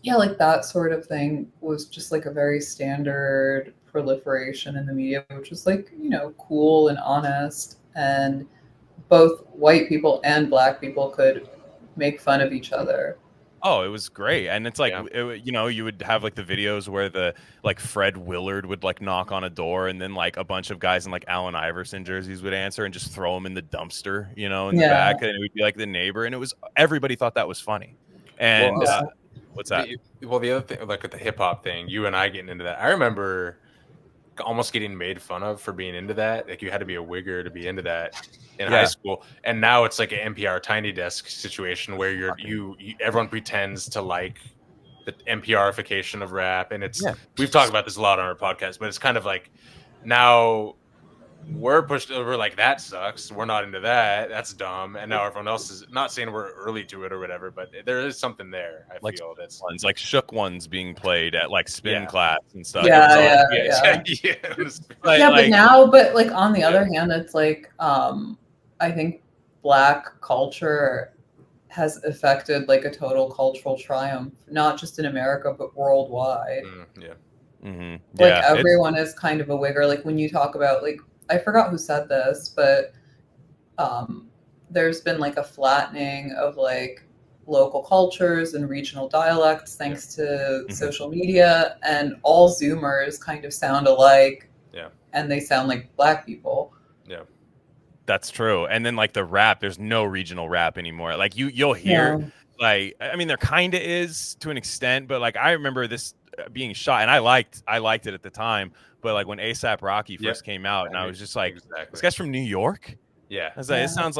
like that sort of thing was just like a very standard proliferation in the media, which was like, cool and honest, and both white people and Black people could make fun of each other. Oh, it was great. And it's like, you would have like the videos where the like Fred Willard would like knock on a door, and then like a bunch of guys in like Allen Iverson jerseys would answer and just throw them in the dumpster, in the back. And it would be like the neighbor. And everybody thought that was funny. And what's that? The other thing, like with the hip hop thing, you and I getting into that. I remember almost getting made fun of for being into that. Like you had to be a wigger to be into that in Yeah. high school, and now it's like an NPR Tiny Desk situation where you everyone pretends to like the NPRification of rap, and it's we've talked about this a lot on our podcast, but it's kind of like now we're pushed over like that sucks. We're not into that. That's dumb. And now everyone else is not saying we're early to it or whatever, but there is something there. I Like feel that's ones like shook ones being played at like spin class and stuff. Yeah, Like, but now, like on the other hand, it's like I think Black culture has affected like a total cultural triumph, not just in America but worldwide. Like everyone is kind of a wigger. Like when you talk about like, I forgot who said this, but there's been like a flattening of like local cultures and regional dialects thanks to social media, and all Zoomers kind of sound alike. And they sound like Black people. That's true. And then like the rap, there's no regional rap anymore. Like you'll hear like, I mean, there kind of is to an extent, but like I remember this being shot, and I liked it at the time. But like when A$AP Rocky first came out, and I was just like, this guy's from New York. I was like, this sounds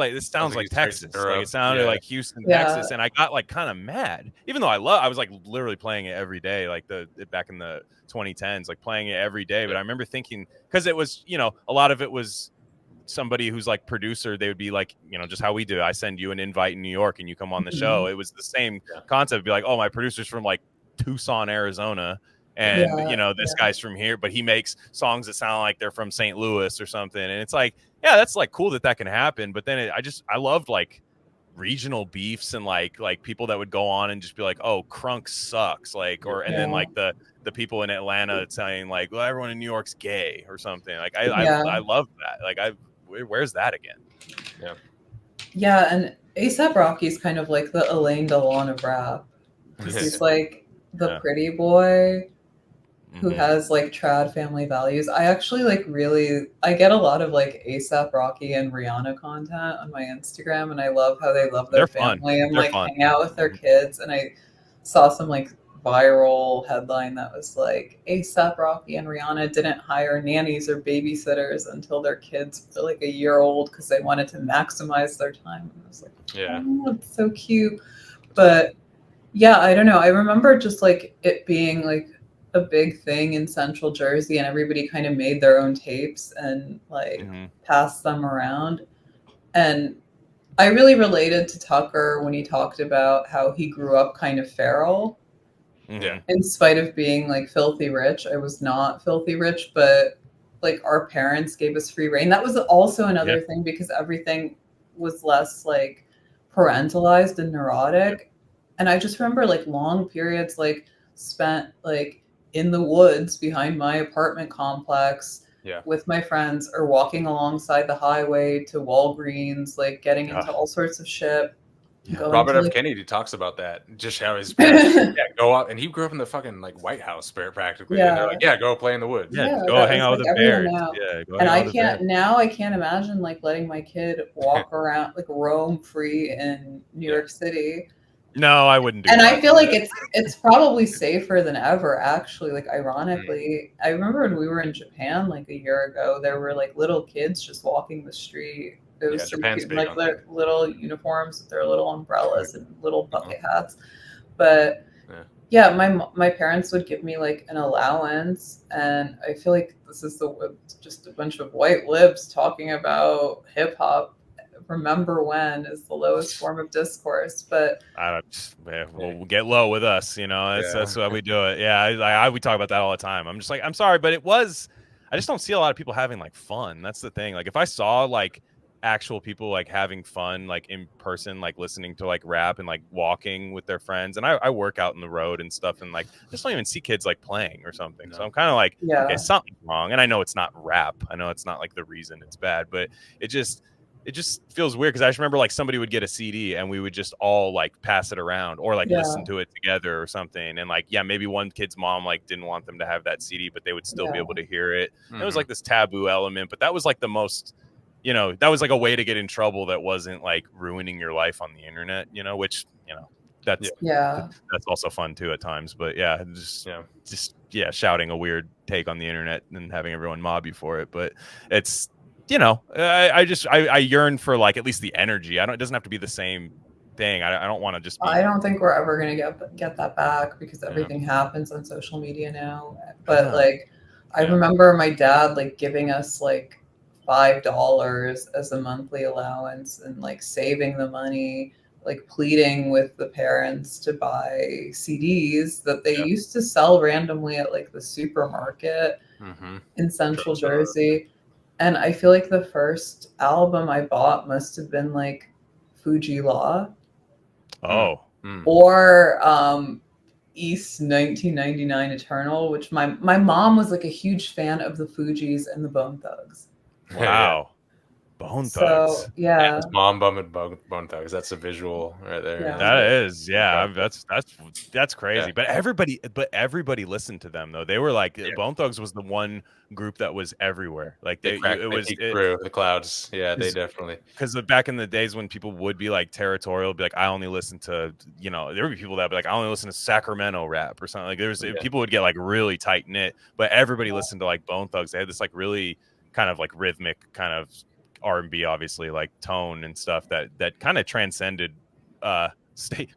like Texas. Like it sounded like Houston, Texas, and I got like kind of mad, even though I was like literally playing it every day, like back in the 2010s, like playing it every day. But I remember thinking, because it was, you know, a lot of it was somebody who's like producer, they would be like, you know, just how we do. I send you an invite in New York and you come on the show. It was the same concept. Be like, oh, my producer's from like Tucson, Arizona. And, you know, this guy's from here, but he makes songs that sound like they're from St. Louis or something. And it's like, yeah, that's like cool that can happen. But then I loved like regional beefs and like people that would go on and just be like, oh, Crunk sucks. Like, and then like the people in Atlanta saying like, well, everyone in New York's gay or something. Like, I love that. Like, where's that again? And A$AP Rocky's kind of like the Alain Delon of rap. He's like the pretty boy who has like trad family values. I actually like I get a lot of like A$AP Rocky and Rihanna content on my Instagram, and I love how they love their family and like hang out with their kids. And I saw some like viral headline that was like A$AP Rocky and Rihanna didn't hire nannies or babysitters until their kids were like a year old because they wanted to maximize their time. And I was like, oh, it's so cute. But yeah, I don't know. I remember just like it being like a big thing in Central Jersey, and everybody kind of made their own tapes and like passed them around. And I really related to Tucker when he talked about how he grew up kind of feral. In spite of being like filthy rich. I was not filthy rich, but like our parents gave us free reign. That was also another thing, because everything was less like parentalized and neurotic. And I just remember like long periods like spent like in the woods behind my apartment complex with my friends, or walking alongside the highway to Walgreens, like getting into all sorts of shit. Robert F. Kennedy talks about that, just how his parents go out, and he grew up in the fucking like White House practically. And they're like, go play in the woods. Go hang out with the bears. And I can't imagine like letting my kid walk around, like roam free in New York City. No, I wouldn't do that. And I feel like it's probably safer than ever, actually. Like, ironically, I remember when we were in Japan like a year ago, there were like little kids just walking the street. It was so cute, like their little uniforms with their little umbrellas and little bucket hats. But my parents would give me like an allowance, and I feel like this is just a bunch of white libs talking about hip hop. Remember when is the lowest form of discourse, but we'll get low with us, you know. That's why we do it. We talk about that all the time. I'm just like, I'm sorry, but I just don't see a lot of people having like fun. That's the thing. Like if I saw like actual people like having fun like in person, like listening to like rap and like walking with their friends, and I work out in the road and stuff, and like just don't even see kids like playing or something. So I'm kind of like, okay, something's wrong. And I know it's not rap, I know it's not like the reason it's bad, but it just feels weird, because I just remember like somebody would get a CD and we would just all like pass it around, or like listen to it together or something. And like, maybe one kid's mom like didn't want them to have that CD, but they would still be able to hear it. It was like this taboo element, but that was like the most, you know, that was like a way to get in trouble that wasn't like ruining your life on the internet, you know, which, you know, that's also fun too at times. But just shouting a weird take on the internet and having everyone mob you for it. But it's, I yearn for like at least the energy. It doesn't have to be the same thing. I don't want to just be. I don't think we're ever gonna get that back because everything happens on social media now. But like, I remember my dad like giving us like $5 as a monthly allowance and like saving the money, like pleading with the parents to buy CDs that they used to sell randomly at like the supermarket in Central Jersey. And I feel like the first album I bought must have been like Fuji Law. Or East 1999 Eternal, which my mom was like a huge fan of the Fugees and the Bone Thugs. Wow. Bone Thugs. So, yeah. His mom bumming Bone Thugs. That's a visual right there. Yeah. That is, that's crazy. Yeah. But everybody listened to them though. They were like Bone Thugs was the one group that was everywhere. Like they through the clouds. Yeah, they definitely. Because back in the days when people would be like territorial, be like, I only listen to, there would be people that would be like, I only listen to Sacramento rap or something. Like there was people would get like really tight knit, but everybody listened to like Bone Thugs. They had this like really kind of like rhythmic kind of R&B, obviously, like tone and stuff that kind of transcended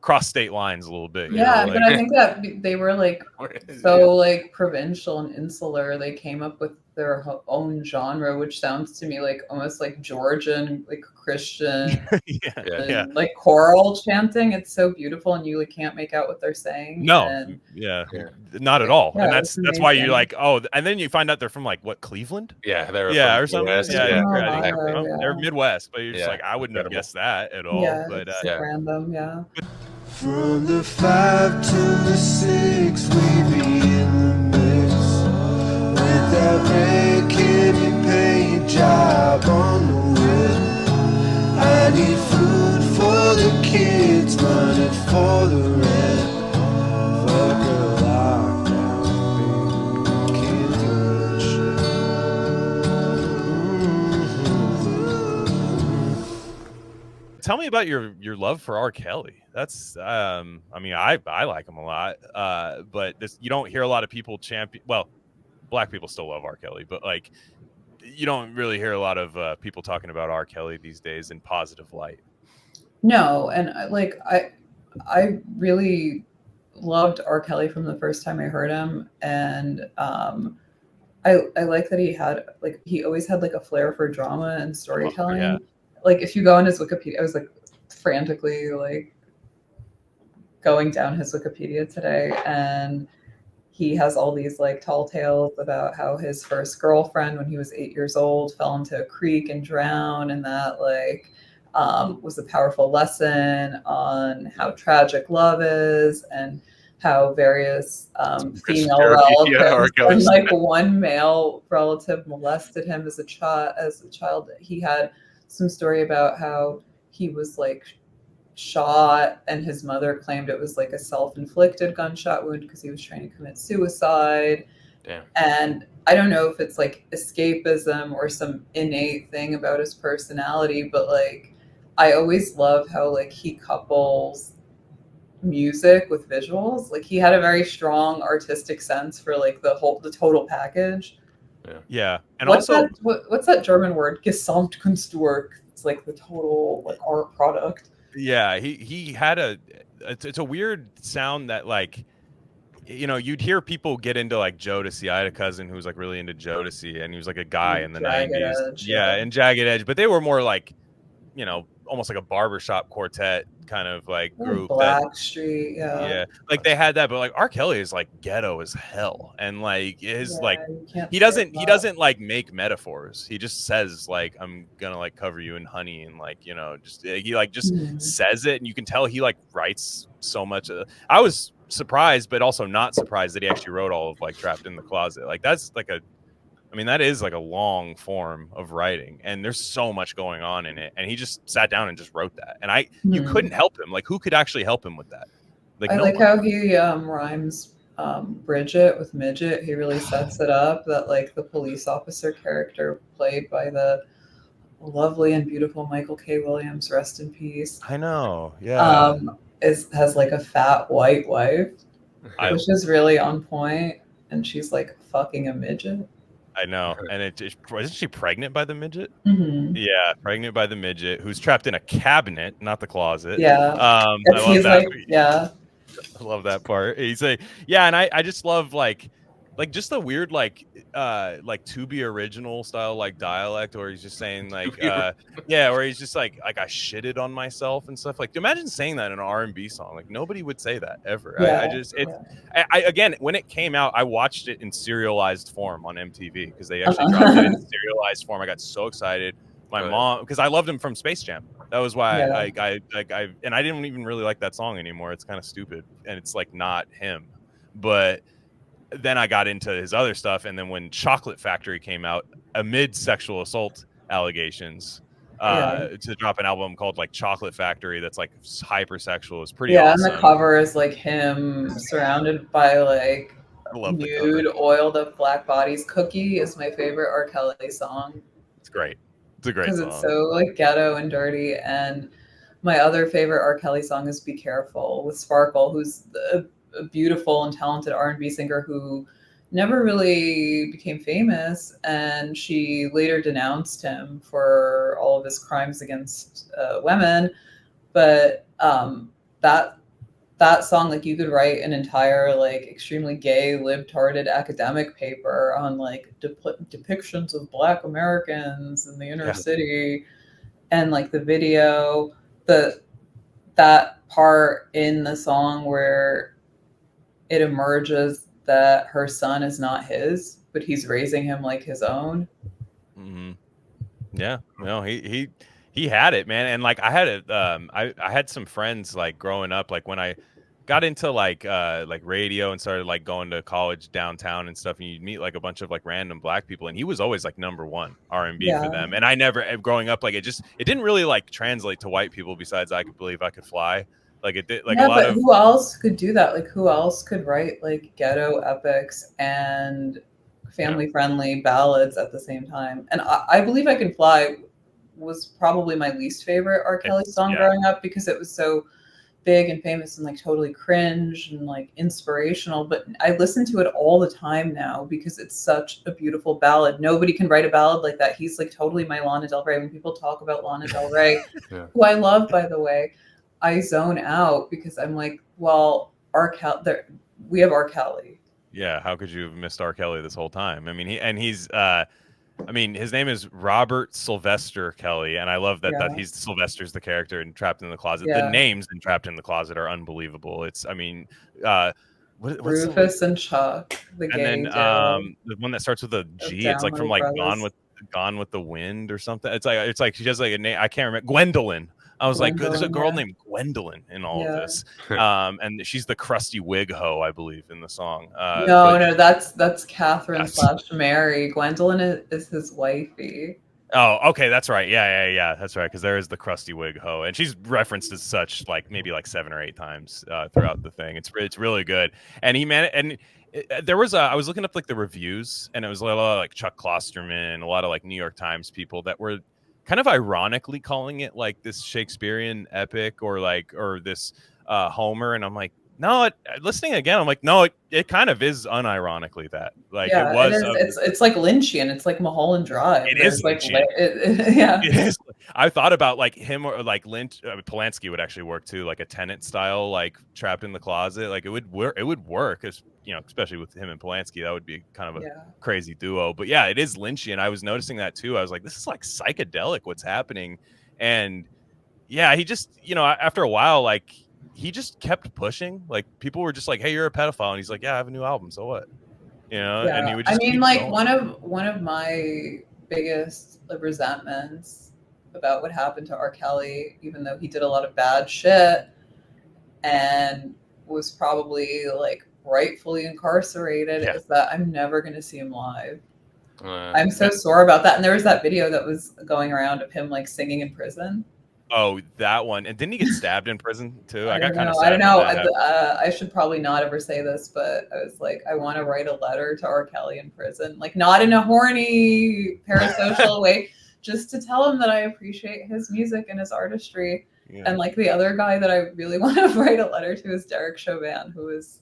cross state lines a little bit. But I think that they were like so like provincial and insular. They came up with their own genre, which sounds to me like almost like Georgian, like Christian, like choral chanting. It's so beautiful, and you like can't make out what they're saying. No, not at all. And that's why you're like, and then you find out they're from like what, Cleveland? Yeah, they're or something. They're Midwest, but you're just like, I wouldn't have guessed that at all. Yeah, but it's random, From the 5 to the 6, we be in the mix. Without rent, can you pay your job on the web? I need food for the kids, money for the rent. Fuck a lockdown, baby, can't do shit. Tell me about your love for R. Kelly. That's I mean, I like him a lot, but you don't hear a lot of people champion. Well, black people still love R. Kelly, but like you don't really hear a lot of people talking about R. Kelly these days in positive light. No, and like I really loved R. Kelly from the first time I heard him, and I like that he always had like a flair for drama and storytelling. Like if you go on his Wikipedia, I was like frantically like going down his Wikipedia today, and he has all these like tall tales about how his first girlfriend when he was 8 years old fell into a creek and drowned, and that like was a powerful lesson on how tragic love is, and how various female relatives and like one male relative molested him as a child. He had some story about how he was like shot and his mother claimed it was like a self-inflicted gunshot wound because he was trying to commit suicide. Damn. And I don't know if it's like escapism or some innate thing about his personality, but like I always love how like he couples music with visuals. Like he had a very strong artistic sense for like the total package. Yeah. And what's that German word? Gesamtkunstwerk. It's like the total like art product. Yeah, he had it's a weird sound that like, you'd hear people get into like Jodeci. I had a cousin who was like really into Jodeci, and he was like a guy in the 90s. And Jagged Edge, but they were more like, almost like a barbershop quartet kind of like group. Blackstreet, like they had that, but like R. Kelly is like ghetto as hell, and like he doesn't like make metaphors. He just says like, I'm gonna like cover you in honey, and like he says it, and you can tell he like writes so much. I was surprised, but also not surprised that he actually wrote all of like Trapped in the Closet. Like that's like that is like a long form of writing, and there's so much going on in it. And he just sat down and just wrote that. And you couldn't help him. Like, who could actually help him with that? Like, I like how he rhymes Bridget with midget. He really sets it up that like the police officer character played by the lovely and beautiful Michael K. Williams, rest in peace. I know. Yeah. Has like a fat white wife, which is really on point. and she's like fucking a midget. I know. And isn't she pregnant by the midget? Mm-hmm. Yeah, pregnant by the midget who's trapped in a cabinet, not the closet. Yeah. I love He's that. like, yeah. I love that part. He's like, yeah, and I just love like just the weird like to be original style like dialect, or he's just saying like yeah, or he's just like I shitted on myself and stuff. Like imagine saying that in an R&B song. Like nobody would say that ever. Yeah. I just I again, when it came out, I watched it in serialized form on MTV because they actually dropped it in serialized form. I got so excited. My mom, because I loved him from Space Jam. That was why I and I didn't even really like that song anymore. It's kind of stupid and it's like not him. But then I got into his other stuff, and then when Chocolate Factory came out amid sexual assault allegations, to drop an album called like Chocolate Factory that's like hypersexual is pretty awesome. And the cover is like him surrounded by like nude oiled up black bodies. Cookie is my favorite R. Kelly song. It's great. It's a great song. Because it's so like ghetto and dirty. And my other favorite R. Kelly song is Be Careful with Sparkle, who's a beautiful and talented R&B singer who never really became famous, and she later denounced him for all of his crimes against women. But that song, like you could write an entire like extremely gay libtarded academic paper on like depictions of Black Americans in the inner city, and like the video, that part in the song where it emerges that her son is not his, but he's raising him like his own. Mm-hmm. Yeah, no, he had it, man. And like I had it, I had some friends like growing up, like when I got into like radio and started like going to college downtown and stuff, and you'd meet like a bunch of like random Black people, and he was always like #1 R&B for them. And I never, growing up, like it didn't really like translate to white people besides I Could Believe I Could Fly. Like it did, like a lot of. Who else could do that? Like who else could write like ghetto epics and family-friendly ballads at the same time? And I Believe I Can Fly was probably my least favorite R. Kelly song growing up, because it was so big and famous and like totally cringe and like inspirational. But I listen to it all the time now because it's such a beautiful ballad. Nobody can write a ballad like that. He's like totally my Lana Del Rey. When people talk about Lana Del Rey, who I love, by the way, I zone out because I'm like, well, we have R. Kelly. Yeah, how could you have missed R. Kelly this whole time? I mean, he's his name is Robert Sylvester Kelly, and I love that he's Sylvester's the character in Trapped in the Closet. The names in Trapped in the Closet are unbelievable. It's, Rufus and Chuck, the and then the one that starts with a G. It's like from like Brothers. Gone with the Wind or something. It's like she has like a name. I can't remember. Gwendolyn. I was like, there's a girl named Gwendolyn in all of this, and she's the crusty wig hoe, I believe, in the song. No, that's Catherine / Mary. Gwendolyn is his wifey. Oh, okay, that's right. Yeah, that's right. Because there is the crusty wig hoe, and she's referenced as such like maybe like 7 or 8 times throughout the thing. It's really good, and there was I was looking up like the reviews, and it was a lot of like Chuck Klosterman, a lot of like New York Times people that were kind of ironically calling it like this Shakespearean epic or this Homer, and I'm like, no, listening again, I'm like, no, it kind of is unironically that. Like it was. It's like Lynchian. It's like Mulholland Drive. It is like Lynchian. It is. I thought about like him or like Lynch. Polanski would actually work too, like a Tenet style, like Trapped in the Closet. Like it would work. It would work, especially with him and Polanski. That would be kind of a crazy duo. But yeah, it is Lynchian. I was noticing that too. I was like, this is like psychedelic. What's happening? And yeah, he just after a while like. He just kept pushing. Like people were just like, "Hey, you're a pedophile," and he's like, "Yeah, I have a new album. So what?" And he would just. One of my biggest resentments about what happened to R. Kelly, even though he did a lot of bad shit and was probably like rightfully incarcerated, is that I'm never going to see him live. I'm so sore about that. And there was that video that was going around of him like singing in prison. Oh, that one. And didn't he get stabbed in prison too? I don't know. I should probably not ever say this, but I was like, I want to write a letter to R. Kelly in prison, like not in a horny parasocial way, just to tell him that I appreciate his music and his artistry. Yeah. And like the other guy that I really want to write a letter to is Derek Chauvin, who was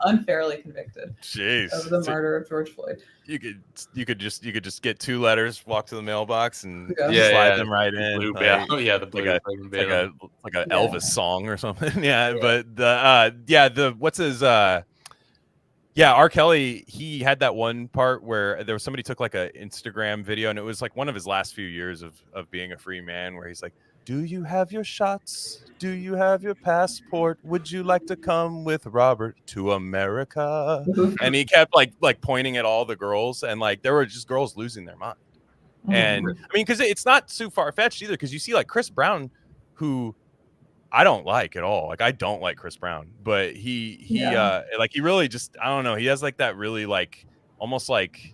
unfairly convicted Jeez. of the murder of George Floyd. You could just get 2 letters, walk to the mailbox, and Yeah. slide them right in. Blue like, bail. Oh yeah, the blue. like a Yeah. Elvis song or something. Yeah, Yeah. but the what's his R. Kelly, he had that one part where there was somebody took like a Instagram video, and it was like one of his last few years of being a free man, where he's like, "Do you have your shots? Do you have your passport? Would you like to come with Robert to America?" And he kept like pointing at all the girls, and like there were just girls losing their mind. And I mean, because it's not too far fetched either, because you see like Chris Brown, who I don't like at all. Like I don't like Chris Brown, but he like he really just, I don't know. He has like that really like almost like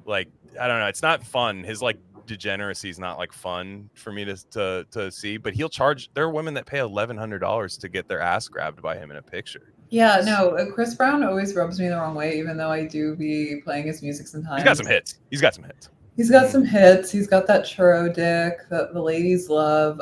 I don't know. It's not fun. His like degeneracy is not like fun for me to see. But he'll charge. There are women that pay $1,100 to get their ass grabbed by him in a picture. Yeah, no, Chris Brown always rubs me the wrong way, even though I do be playing his music sometimes. He's got some hits. He's got some hits. He's got some hits. He's got that churro dick that the ladies love.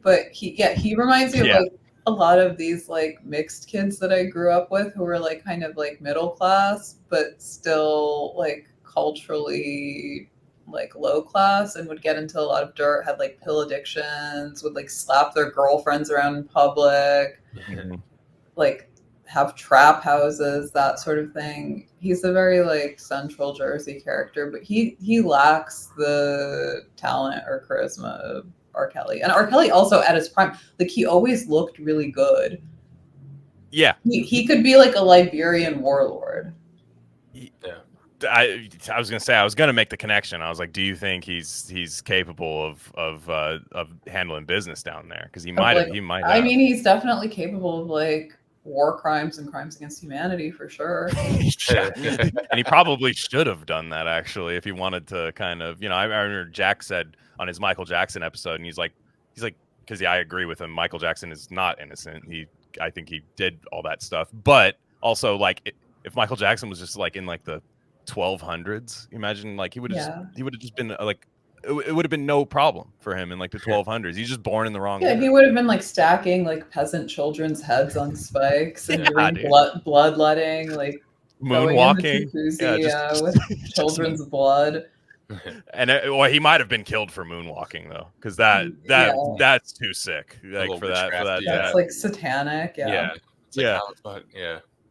But he reminds me of like a lot of these like mixed kids that I grew up with, who were like kind of like middle class, but still like culturally like low class, and would get into a lot of dirt, had like pill addictions, would like slap their girlfriends around in public, like have trap houses, that sort of thing. He's a very like Central Jersey character, but he lacks the talent or charisma of R. Kelly. And R. Kelly also at his prime, like he always looked really good. Yeah. He could be like a Liberian warlord. Yeah. I was gonna say, I was gonna make the connection. I was like, do you think he's capable of handling business down there? Because he might have. I mean, he's definitely capable of like war crimes and crimes against humanity for sure. And he probably should have done that, actually, if he wanted to kind of, I remember Jack said on his Michael Jackson episode, and he's like, because I agree with him. Michael Jackson is not innocent. I think he did all that stuff, but also like if Michael Jackson was just like in like the 1200s, imagine like he would have just been like, it would have been no problem for him in like the 1200s. He's just born in the wrong era. He would have been like stacking like peasant children's heads on spikes and doing bloodletting, like moonwalking, with children's blood. And he might have been killed for moonwalking though, because that's too sick. Like for that, that's like satanic. Yeah.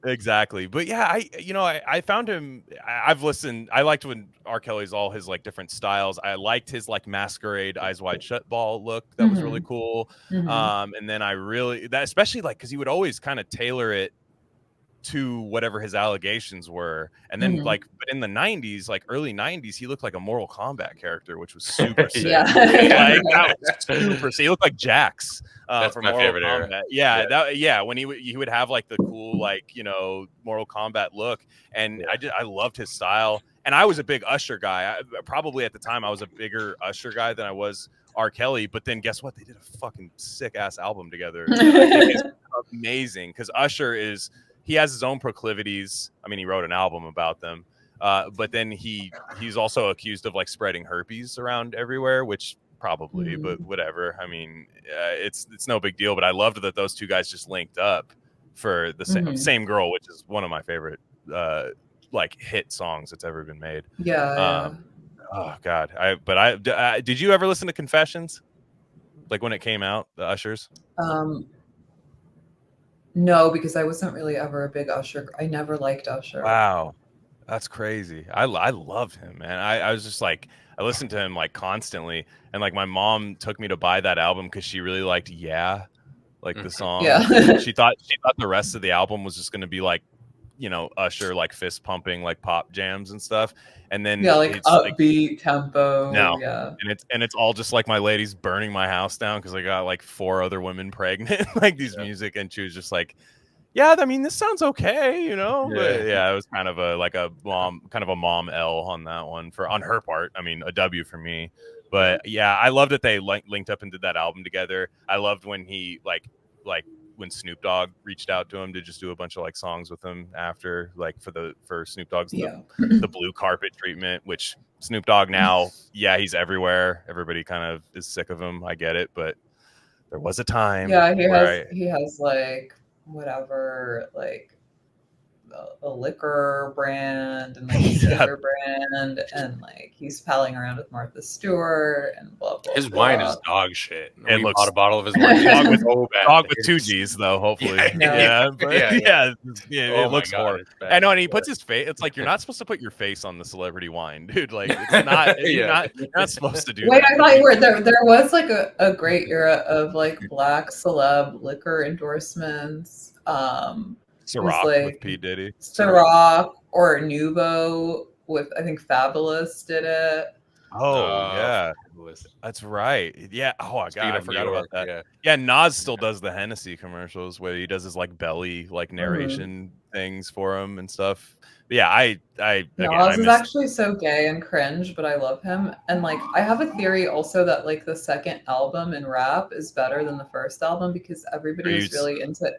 Exactly. But yeah, I found him. I've listened. I liked when R. Kelly's all his like different styles. I liked his like masquerade Eyes Wide Shut ball look. That was really cool. And then I really especially like because he would always kind of tailor it to whatever his allegations were. And then like, but in the 90s, like early 90s, he looked like a Mortal Kombat character, which was super sick. Like, that was super sick. He looked like Jax from my Mortal favorite Kombat. era. When he would have like the cool, like, Mortal Kombat look. And I loved his style. And I was a big Usher guy. Probably at the time, I was a bigger Usher guy than I was R. Kelly. But then guess what? They did a fucking sick ass album together. It's amazing because Usher he has his own proclivities. I mean, he wrote an album about them, but then he's also accused of like spreading herpes around everywhere, which probably, but whatever. I mean, it's no big deal. But I loved that those two guys just linked up for the same girl, which is one of my favorite like hit songs that's ever been made. Oh God, did you ever listen to Confessions? Like when it came out, the Ushers? No, because I wasn't really ever a big Usher. I never liked Usher. Wow, that's crazy. I loved him, man. I was just like, I listened to him like constantly, and like my mom took me to buy that album because she really liked like the song. Yeah. she thought the rest of the album was just gonna be like, Usher like fist pumping like pop jams and stuff, and then like upbeat tempo. And it's all just like my lady's burning my house down because I got like 4 other women pregnant, like these music, and she was just like, I mean, this sounds okay, But it was kind of a mom L on that one on her part. I mean, a W for me. But yeah, I loved that they linked up and did that album together. I loved when he like when Snoop Dogg reached out to him to just do a bunch of like songs with him after, like for Snoop Dogg's the blue carpet treatment, which Snoop Dogg now, he's everywhere. Everybody kind of is sick of him. I get it, but There was a time. Yeah, where he has like whatever, like a liquor brand and like a Yeah. soda brand, and like he's palling around with Martha Stewart and blah blah. His blah. wine is dog shit. It We looks- bought a bottle of his wine. Dog with- so bad. Dog with 2 G's though, hopefully. Yeah, But yeah. it Oh my looks God, horrible. it's bad. I know, and he puts his face. It's like you're not supposed to put your face on the celebrity wine, dude. Like it's not. You're not supposed to do. Wait, that. I thought you were there. There was like a great era of like black celeb liquor endorsements. Ciroc like with P Diddy. Ciroc or Nuvo with, I think Fabulous did it. Oh yeah, that's right. Yeah. Oh my God, I forgot about that. Yeah, Nas still does the Hennessy commercials where he does his like belly like narration things for him and stuff. But yeah, Nas is actually so gay and cringe, but I love him. And like, I have a theory also that like the second album in rap is better than the first album because everybody is really into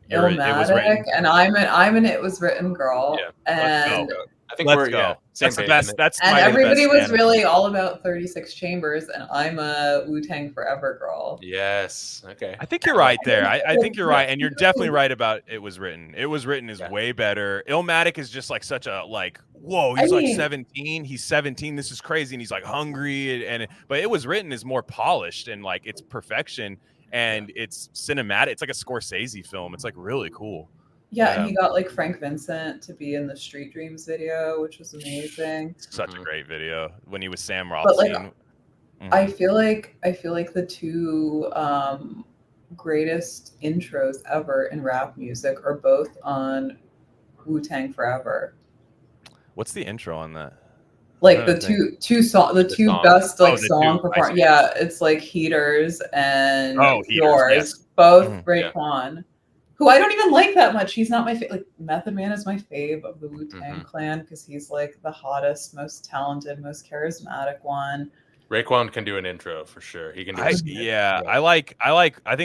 Illmatic, and I'm an It Was Written girl. Yeah, and I think let's go. Same That's the page. best. That's and my everybody best was really all about 36 Chambers, and I'm a Wu-Tang Forever girl. Yes. Okay. I think you're right there. I think you're right, and you're definitely right about It Was Written. It Was Written is way better. Illmatic is just like such a like, whoa, he's like 17. He's 17. This is crazy, and he's like hungry, but It Was Written is more polished and like it's perfection, and it's cinematic. It's like a Scorsese film. It's like really cool. Yeah, and he got like Frank Vincent to be in the Street Dreams video, which was amazing. Such a great video when he was Sam But Rothstein. like, I feel like the two greatest intros ever in rap music are both on Wu-Tang Forever. What's the intro on that? Like the two best like song performance. Yeah, it's like Heaters and Yours, both Raekwon. Who I don't even like that much. He's not my favorite. Like Method Man is my fave of the Wu-Tang Clan because he's like the hottest, most talented, most charismatic one. Raekwon can do an intro for sure. He can do I think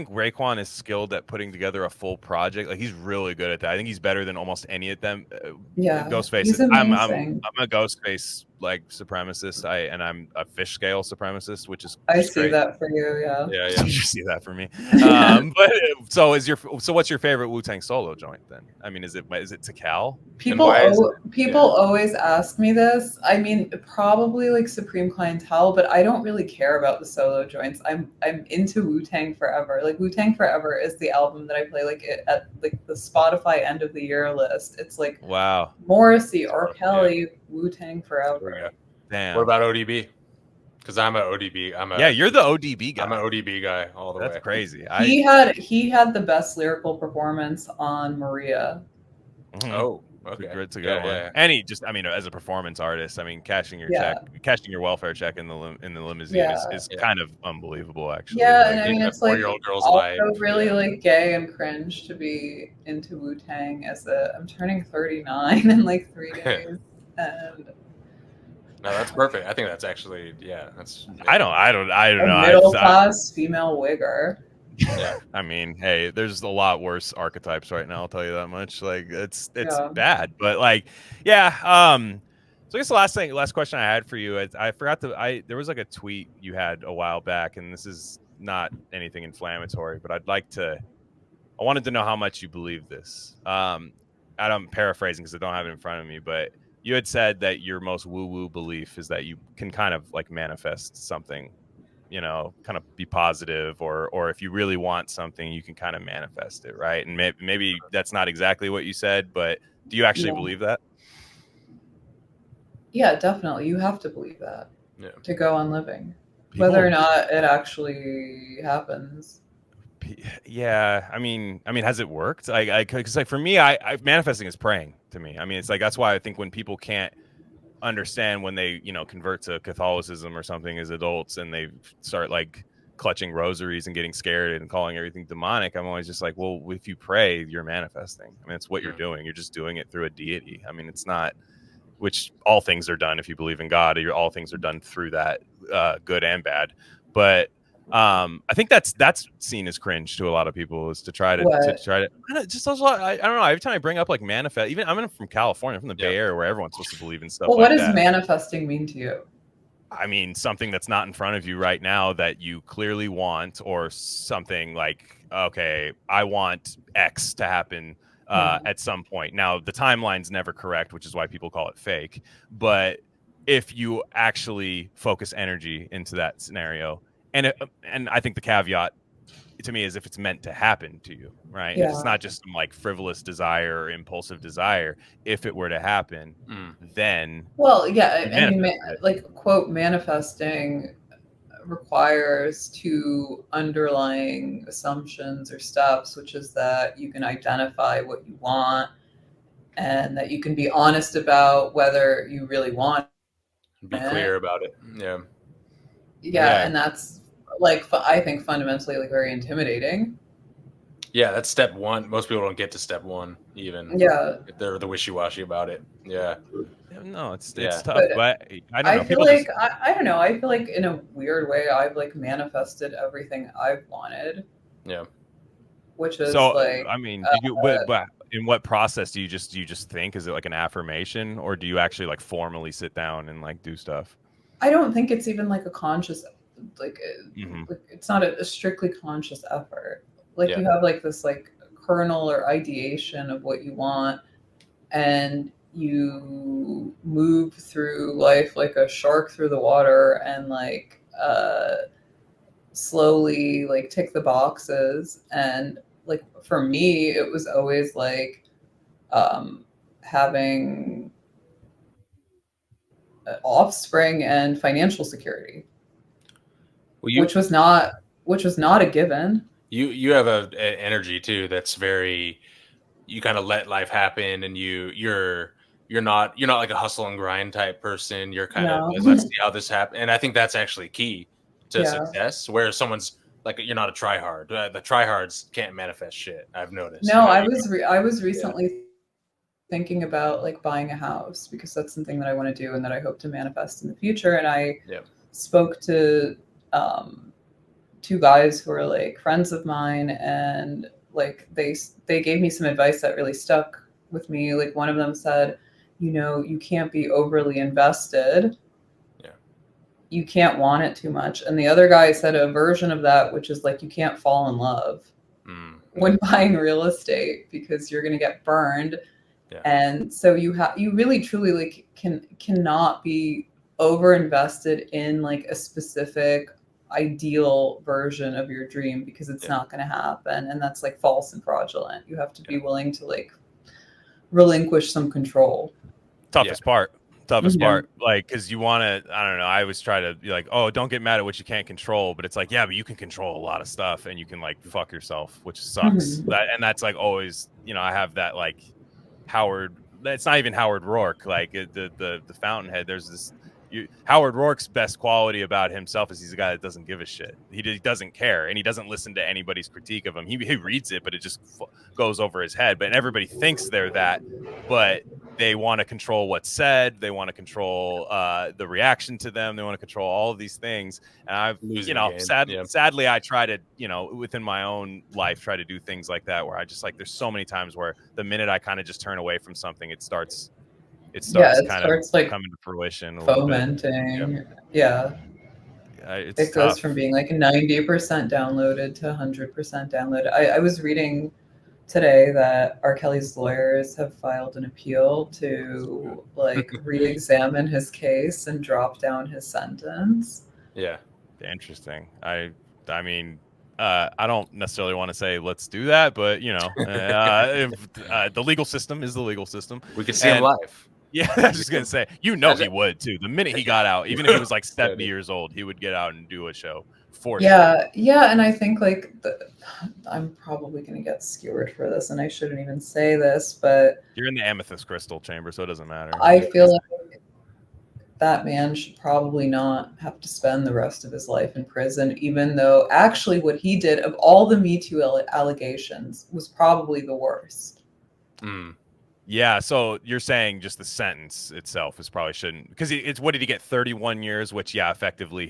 Raekwon is skilled at putting together a full project. Like he's really good at that. I think he's better than almost any of them. Ghostface. I'm a Ghostface like supremacist. I'm a fish scale supremacist, which is I see that for you. Yeah. You see that for me. But so what's your favorite Wu-Tang solo joint then? I mean, is it Tikal? People always ask me this. I mean, probably like Supreme Clientele, but I don't really care about the solo joints. I'm into Wu-Tang Forever. Like Wu-Tang Forever is the album that I play like at like the Spotify end of the year list. It's like wow, Morrissey, R. Kelly, Wu-Tang Forever. Damn. What about ODB? Because I'm an ODB. You're the ODB guy. I'm an ODB guy all the way. That's crazy. He had the best lyrical performance on Maria. Oh, okay. Good to go. Yeah. And he just, I mean, as a performance artist, I mean, cashing your welfare check in the limousine is kind of unbelievable, actually. Yeah, and I mean, it's like also really like gay and cringe to be into Wu-Tang I'm turning 39 in like 3 days, and. No, that's perfect. I think that's actually, that's. I don't know. Middle class female wigger. Yeah. I mean, hey, there's a lot worse archetypes right now. I'll tell you that much. Like it's bad, but like, yeah. So I guess the last question I had for you, I forgot there was like a tweet you had a while back, and this is not anything inflammatory, but I wanted to know how much you believe this. I'm paraphrasing because I don't have it in front of me, but you had said that your most woo-woo belief is that you can kind of like manifest something, kind of be positive, or if you really want something, you can kind of manifest it, right? And maybe that's not exactly what you said, but do you actually believe that? Yeah, definitely. You have to believe that to go on living, whether or not it actually happens. Yeah, I mean, has it worked? Because like for me, I manifesting is praying to me. I mean, it's like that's why I think when people can't understand when they convert to Catholicism or something as adults and they start like clutching rosaries and getting scared and calling everything demonic, I'm always just like, well, if you pray, you're manifesting. I mean, it's what you're doing. You're just doing it through a deity. I mean, it's not, which all things are done if you believe in God. All things are done through that, good and bad. But I think that's seen as cringe to a lot of people, is to try to just a lot. I don't know. Every time I bring up like manifest, even I'm from California, from the Bay Area, where everyone's supposed to believe in stuff. Well, what does manifesting mean to you? I mean, something that's not in front of you right now that you clearly want, or something like, okay, I want X to happen at some point. Now, the timeline's never correct, which is why people call it fake. But if you actually focus energy into that scenario, and I think the caveat to me is if it's meant to happen to you, right? If it's not just some like frivolous desire or impulsive desire, if it were to happen, then Well, yeah, you I mean, manifested it. like, quote, manifesting requires two underlying assumptions or steps, which is that you can identify what you want and that you can be honest about whether you really want Be it. clear about it. Yeah, and that's like I think fundamentally like very intimidating. Yeah, that's step one. Most people don't get to step one even. Yeah, if they're the wishy-washy about it. Yeah. No, it's Yeah. tough, but I don't know. feel People like just I don't know. I feel like in a weird way, I've like manifested everything I've wanted. Yeah. Which is so. like, I mean, do you? But in what process do you just think? Is it like an affirmation, or do you actually like formally sit down and like do stuff? I don't think it's even like a conscious, like, it's not a strictly conscious effort. Like you have like this like kernel or ideation of what you want, and you move through life like a shark through the water, and like slowly like tick the boxes. And like for me, it was always like having offspring and financial security, which was not a given. You have an energy too that's very, you kind of let life happen, and you're not like a hustle and grind type person. You're kind of like, let's see how this happens. And I think that's actually key to success, where someone's like, you're not a tryhard. The tryhards can't manifest shit, I've noticed. No, I was recently thinking about like buying a house, because that's something that I want to do and that I hope to manifest in the future. And I spoke to two guys who are like friends of mine, and like they gave me some advice that really stuck with me. Like one of them said, you can't be overly invested. You can't want it too much. And the other guy said a version of that, which is like, you can't fall in love when buying real estate, because you're going to get burned. And so you really truly like cannot be over invested in like a specific ideal version of your dream, because it's not going to happen. And that's like false and fraudulent. You have to be willing to like relinquish some control. Toughest part, like, because you want to, I don't know, I always try to be like, oh, don't get mad at what you can't control, but it's like, yeah, but you can control a lot of stuff, and you can like fuck yourself, which sucks. And that's like always, I have that like Howard, it's not even Howard Rourke, like the Fountainhead, there's this Howard Rourke's best quality about himself is he's a guy that doesn't give a shit. He doesn't care, and he doesn't listen to anybody's critique of him. He reads it, but it just goes over his head. But everybody thinks they're that, but they want to control what's said. They want to control the reaction to them. They want to control all of these things. And I've, sadly, I try to, within my own life, try to do things like that, where I just like, there's so many times where the minute I kind of just turn away from something, it starts kind of like coming to fruition, fomenting. It goes from being like 90% downloaded to 100% downloaded. I was reading today that R. Kelly's lawyers have filed an appeal to like re-examine his case and drop down his sentence. Interesting. I mean, I don't necessarily want to say let's do that, but the legal system is the legal system. We could see him live. Yeah, I was just gonna say, he would too. The minute he got out, even if he was like 70 years old, he would get out and do a show for sure. Yeah, and I think like I'm probably gonna get skewered for this, and I shouldn't even say this, but you're in the amethyst crystal chamber, so it doesn't matter. I feel like that man should probably not have to spend the rest of his life in prison, even though actually what he did of all the Me Too allegations was probably the worst. Yeah, so you're saying just the sentence itself is probably shouldn't, because it's, what did he get, 31 years, which effectively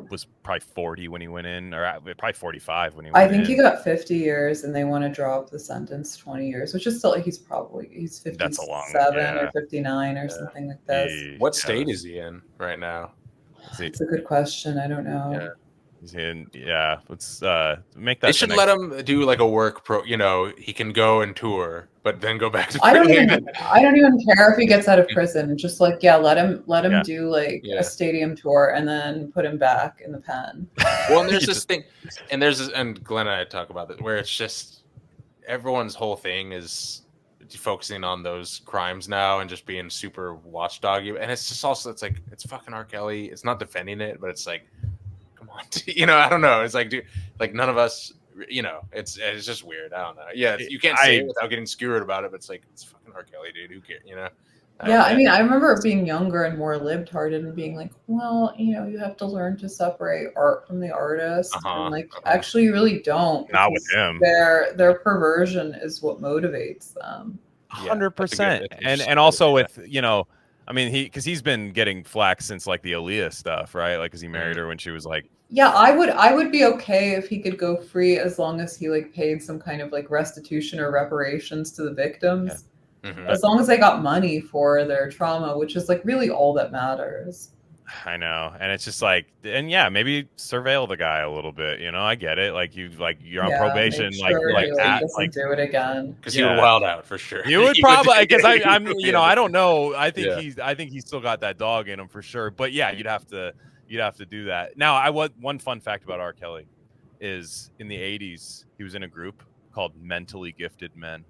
was probably 40 when he went in, or probably 45 when he went in. I think he got 50 years, and they want to drop the sentence 20 years, which is still like he's 57 That's a long, or 59 or something like this. What state is he in right now? It's a good question. I don't know. Yeah. Yeah, let's make that. They should let him do like a work he can go and tour, but then go back to I don't even care if he gets out of prison. Just like, let him do like a stadium tour and then put him back in the pen. Well, and there's this thing, and Glenn and I talk about it, where it's just everyone's whole thing is focusing on those crimes now and just being super watchdoggy, and it's just also it's fucking R. Kelly. It's not defending it, but it's like, come on, I don't know. It's like, dude, like none of us, it's just weird. I don't know. Yeah, you can't say it without getting skewered about it, but it's like, it's fucking R. Kelly, dude. Who cares? Yeah, I mean, I remember being younger and more libtarded and being like, well, you have to learn to separate art from the artist, and actually, you really don't. Not with him. Their perversion is what motivates them. 100%, and also with I mean, because he's been getting flack since like the Aaliyah stuff, right? Like, because he married her when she was like. Yeah, I would be okay if he could go free as long as he like paid some kind of like restitution or reparations to the victims. Yeah. Mm-hmm. As long as they got money for their trauma, which is like really all that matters. I know, and it's just like, and yeah, maybe surveil the guy a little bit. I get it. Like you're on probation, sure he doesn't do it again. Because he would wild out for sure. You would probably, because I'm I don't know. I think he's still got that dog in him for sure. But yeah, you'd have to do that. Now, one fun fact about R. Kelly is in the 80s he was in a group called Mentally Gifted Men.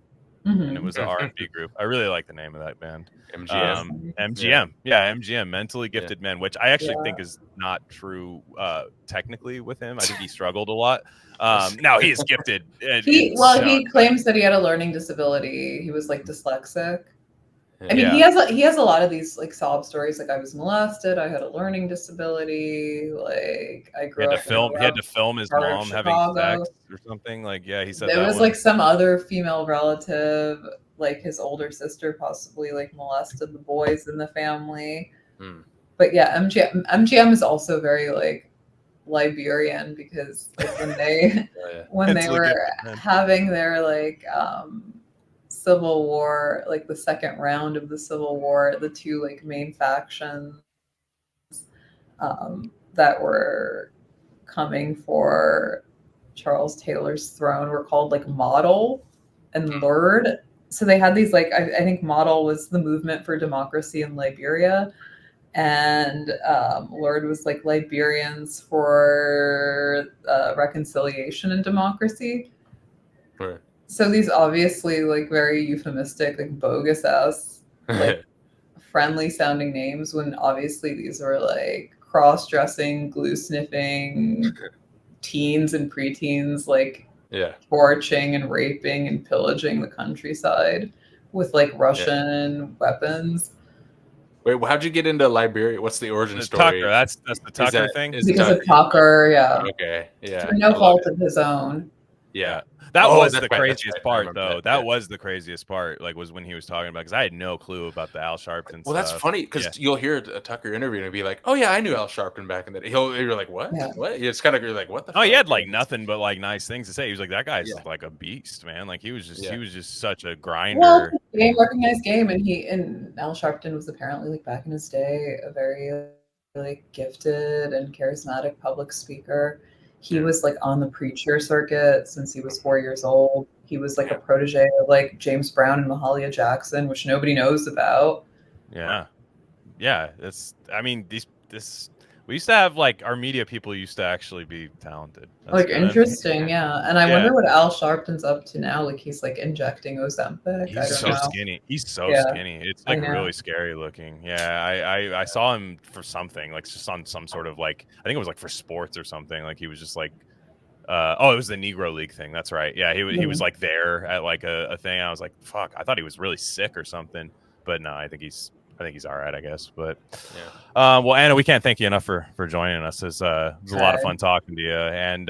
Mm-hmm. And it was an R&B group. I really like the name of that band. MGM. MGM. Yeah, MGM, Mentally Gifted Men, which I actually think is not true technically with him. I think he struggled a lot. Now he is gifted. He claims that he had a learning disability. He was like dyslexic. I mean, he has a lot of these like sob stories. Like, I was molested. I had a learning disability. Like, I grew up. He had to film his mom having sex or something. Like, yeah, he said there was like some other female relative, like his older sister, possibly like molested the boys in the family. But yeah, MGM is also very like Liberian, because like when they were having their like Civil War, like the second round of the Civil War, the two like main factions that were coming for Charles Taylor's throne were called like Model and Lord. So they had these like, I think Model was the movement for democracy in Liberia, and Lord was like Liberians for reconciliation and democracy. Right. So these obviously like very euphemistic, like bogus ass, like friendly sounding names, when obviously these were like cross-dressing, glue sniffing teens and preteens, like torching and raping and pillaging the countryside with like Russian weapons. Wait, how'd you get into Liberia? What's the origin story? Tucker, that's the Tucker thing. Because of Tucker, yeah. Okay, yeah. For no fault of his own. Yeah. That was the craziest part, though. That was the craziest part, like, was when he was talking about, because I had no clue about the Al Sharpton stuff. Well, that's funny, because you'll hear a Tucker interview and be like, oh, yeah, I knew Al Sharpton back in the day. You're like, what? Yeah. What? It's kind of, you're like, what the fuck? He had, like, nothing but, like, nice things to say. He was like, that guy's, like, a beast, man. Like, he was just such a grinder. Well, recognized game, and Al Sharpton was apparently, like, back in his day, a very, like, gifted and charismatic public speaker. He was like on the preacher circuit since he was 4 years old. He was like a protege of like James Brown and Mahalia Jackson, which nobody knows about. Yeah. I mean, we used to have like our media people used to actually be talented. That's like good. Interesting, yeah. And I wonder what Al Sharpton's up to now. Like, he's like injecting Ozempic. He's so skinny. He's so skinny. It's like really scary looking. Yeah, I saw him for something, like just on some sort of like, I think it was like for sports or something. Like he was just like, it was the Negro League thing. That's right. Yeah, he was like there at like a thing. I was like, fuck, I thought he was really sick or something. But no, I think he's all right, I guess. But well, Anna, we can't thank you enough for joining us. It was a lot of fun talking to you. And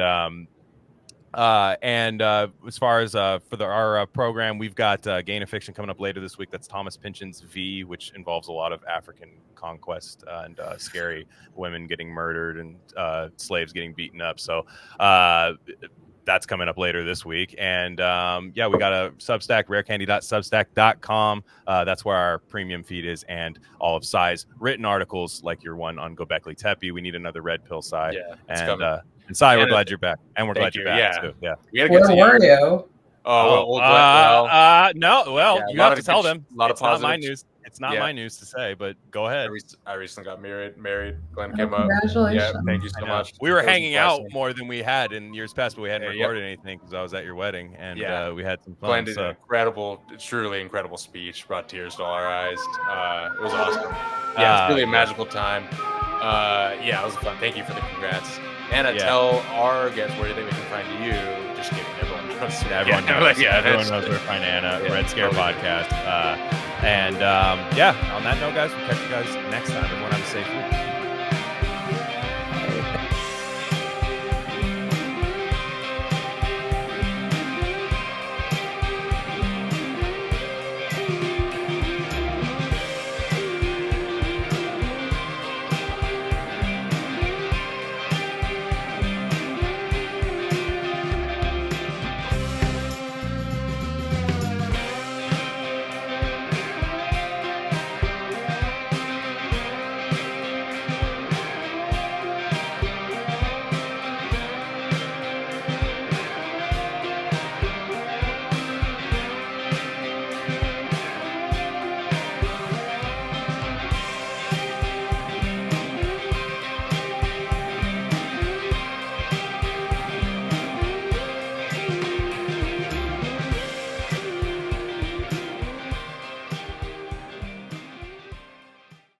as far as for our program, we've got Gain of Fiction coming up later this week. That's Thomas Pynchon's V, which involves a lot of African conquest and scary women getting murdered and slaves getting beaten up. So that's coming up later this week. And yeah, we got a Substack, rarecandy.substack.com. That's where our premium feed is, and all of Psi's written articles, like your one on Gobekli Tepe. We need another red pill, Psi. Yeah, it's and coming. And Psi, we're And glad you're back, and we're glad you're back too. Yeah. We gotta get Where to were you. you? Oh, well, No. Well, yeah, you have to tell them. A lot of It's not my positives. news. It's not my news to say, but go ahead. I recently got married. Glenn Oh, came up. congratulations. Yeah, thank you so much. We were It was hanging out blessing. more than we had in years past, but we hadn't Yeah, recorded anything because I was at your wedding, and we had some fun. Glenn did an truly incredible speech, brought tears to all our eyes. It was awesome. Yeah, it's really a magical time. Yeah, it was fun. Thank you for the congrats. Anna, tell our guests where they can find you. Just kidding, everyone knows. Everyone knows. Everyone knows where to find Anna. Red Scare Podcast. And on that note, guys, we'll catch you guys next time. Everyone have a safe week.